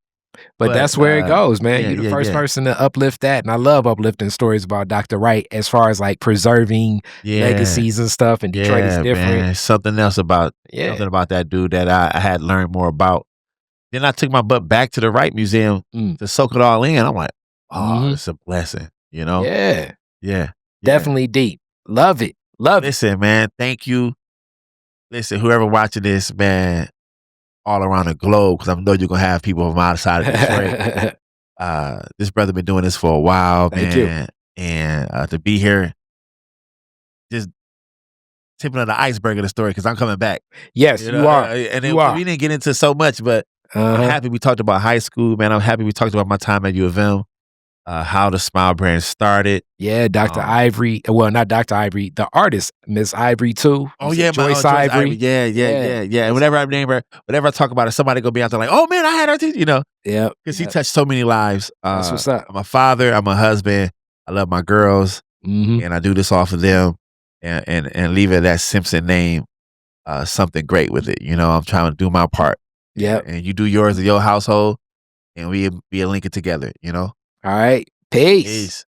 But that's where it goes, man. You're the first person to uplift that. And I love uplifting stories about Dr. Wright as far as like preserving legacies and stuff. And Detroit is different. Man. Something else about that dude that I had learned more about. Then I took my butt back to the Wright Museum to soak it all in. I'm like, oh, it's a blessing, you know? Yeah. Definitely deep. Love it. Listen, man, thank you. Listen, whoever watching this, man, all around the globe, because I know you're going to have people from outside of Detroit. This brother been doing this for a while, Thank man. And to be here, just tipping on the iceberg of the story, because I'm coming back. Yes, you are. And we didn't get into so much, but I'm happy we talked about high school, man. I'm happy we talked about my time at U of M. How the Smile brand started. Yeah, Dr. Ivory. Well, not Dr. Ivory, the artist, Miss Ivory too. Oh yeah, Joyce Ivory. Yeah. And whenever I name her, whenever I talk about her, somebody gonna be out there like, oh man, I had her too, you know. Yeah. Because she touched so many lives. That's what's up. I'm a father, I'm a husband, I love my girls, and I do this all for them and leave it that Simpson name, something great with it. You know, I'm trying to do my part. Yeah. And you do yours in your household, and we be a link it together, you know. All right. Peace.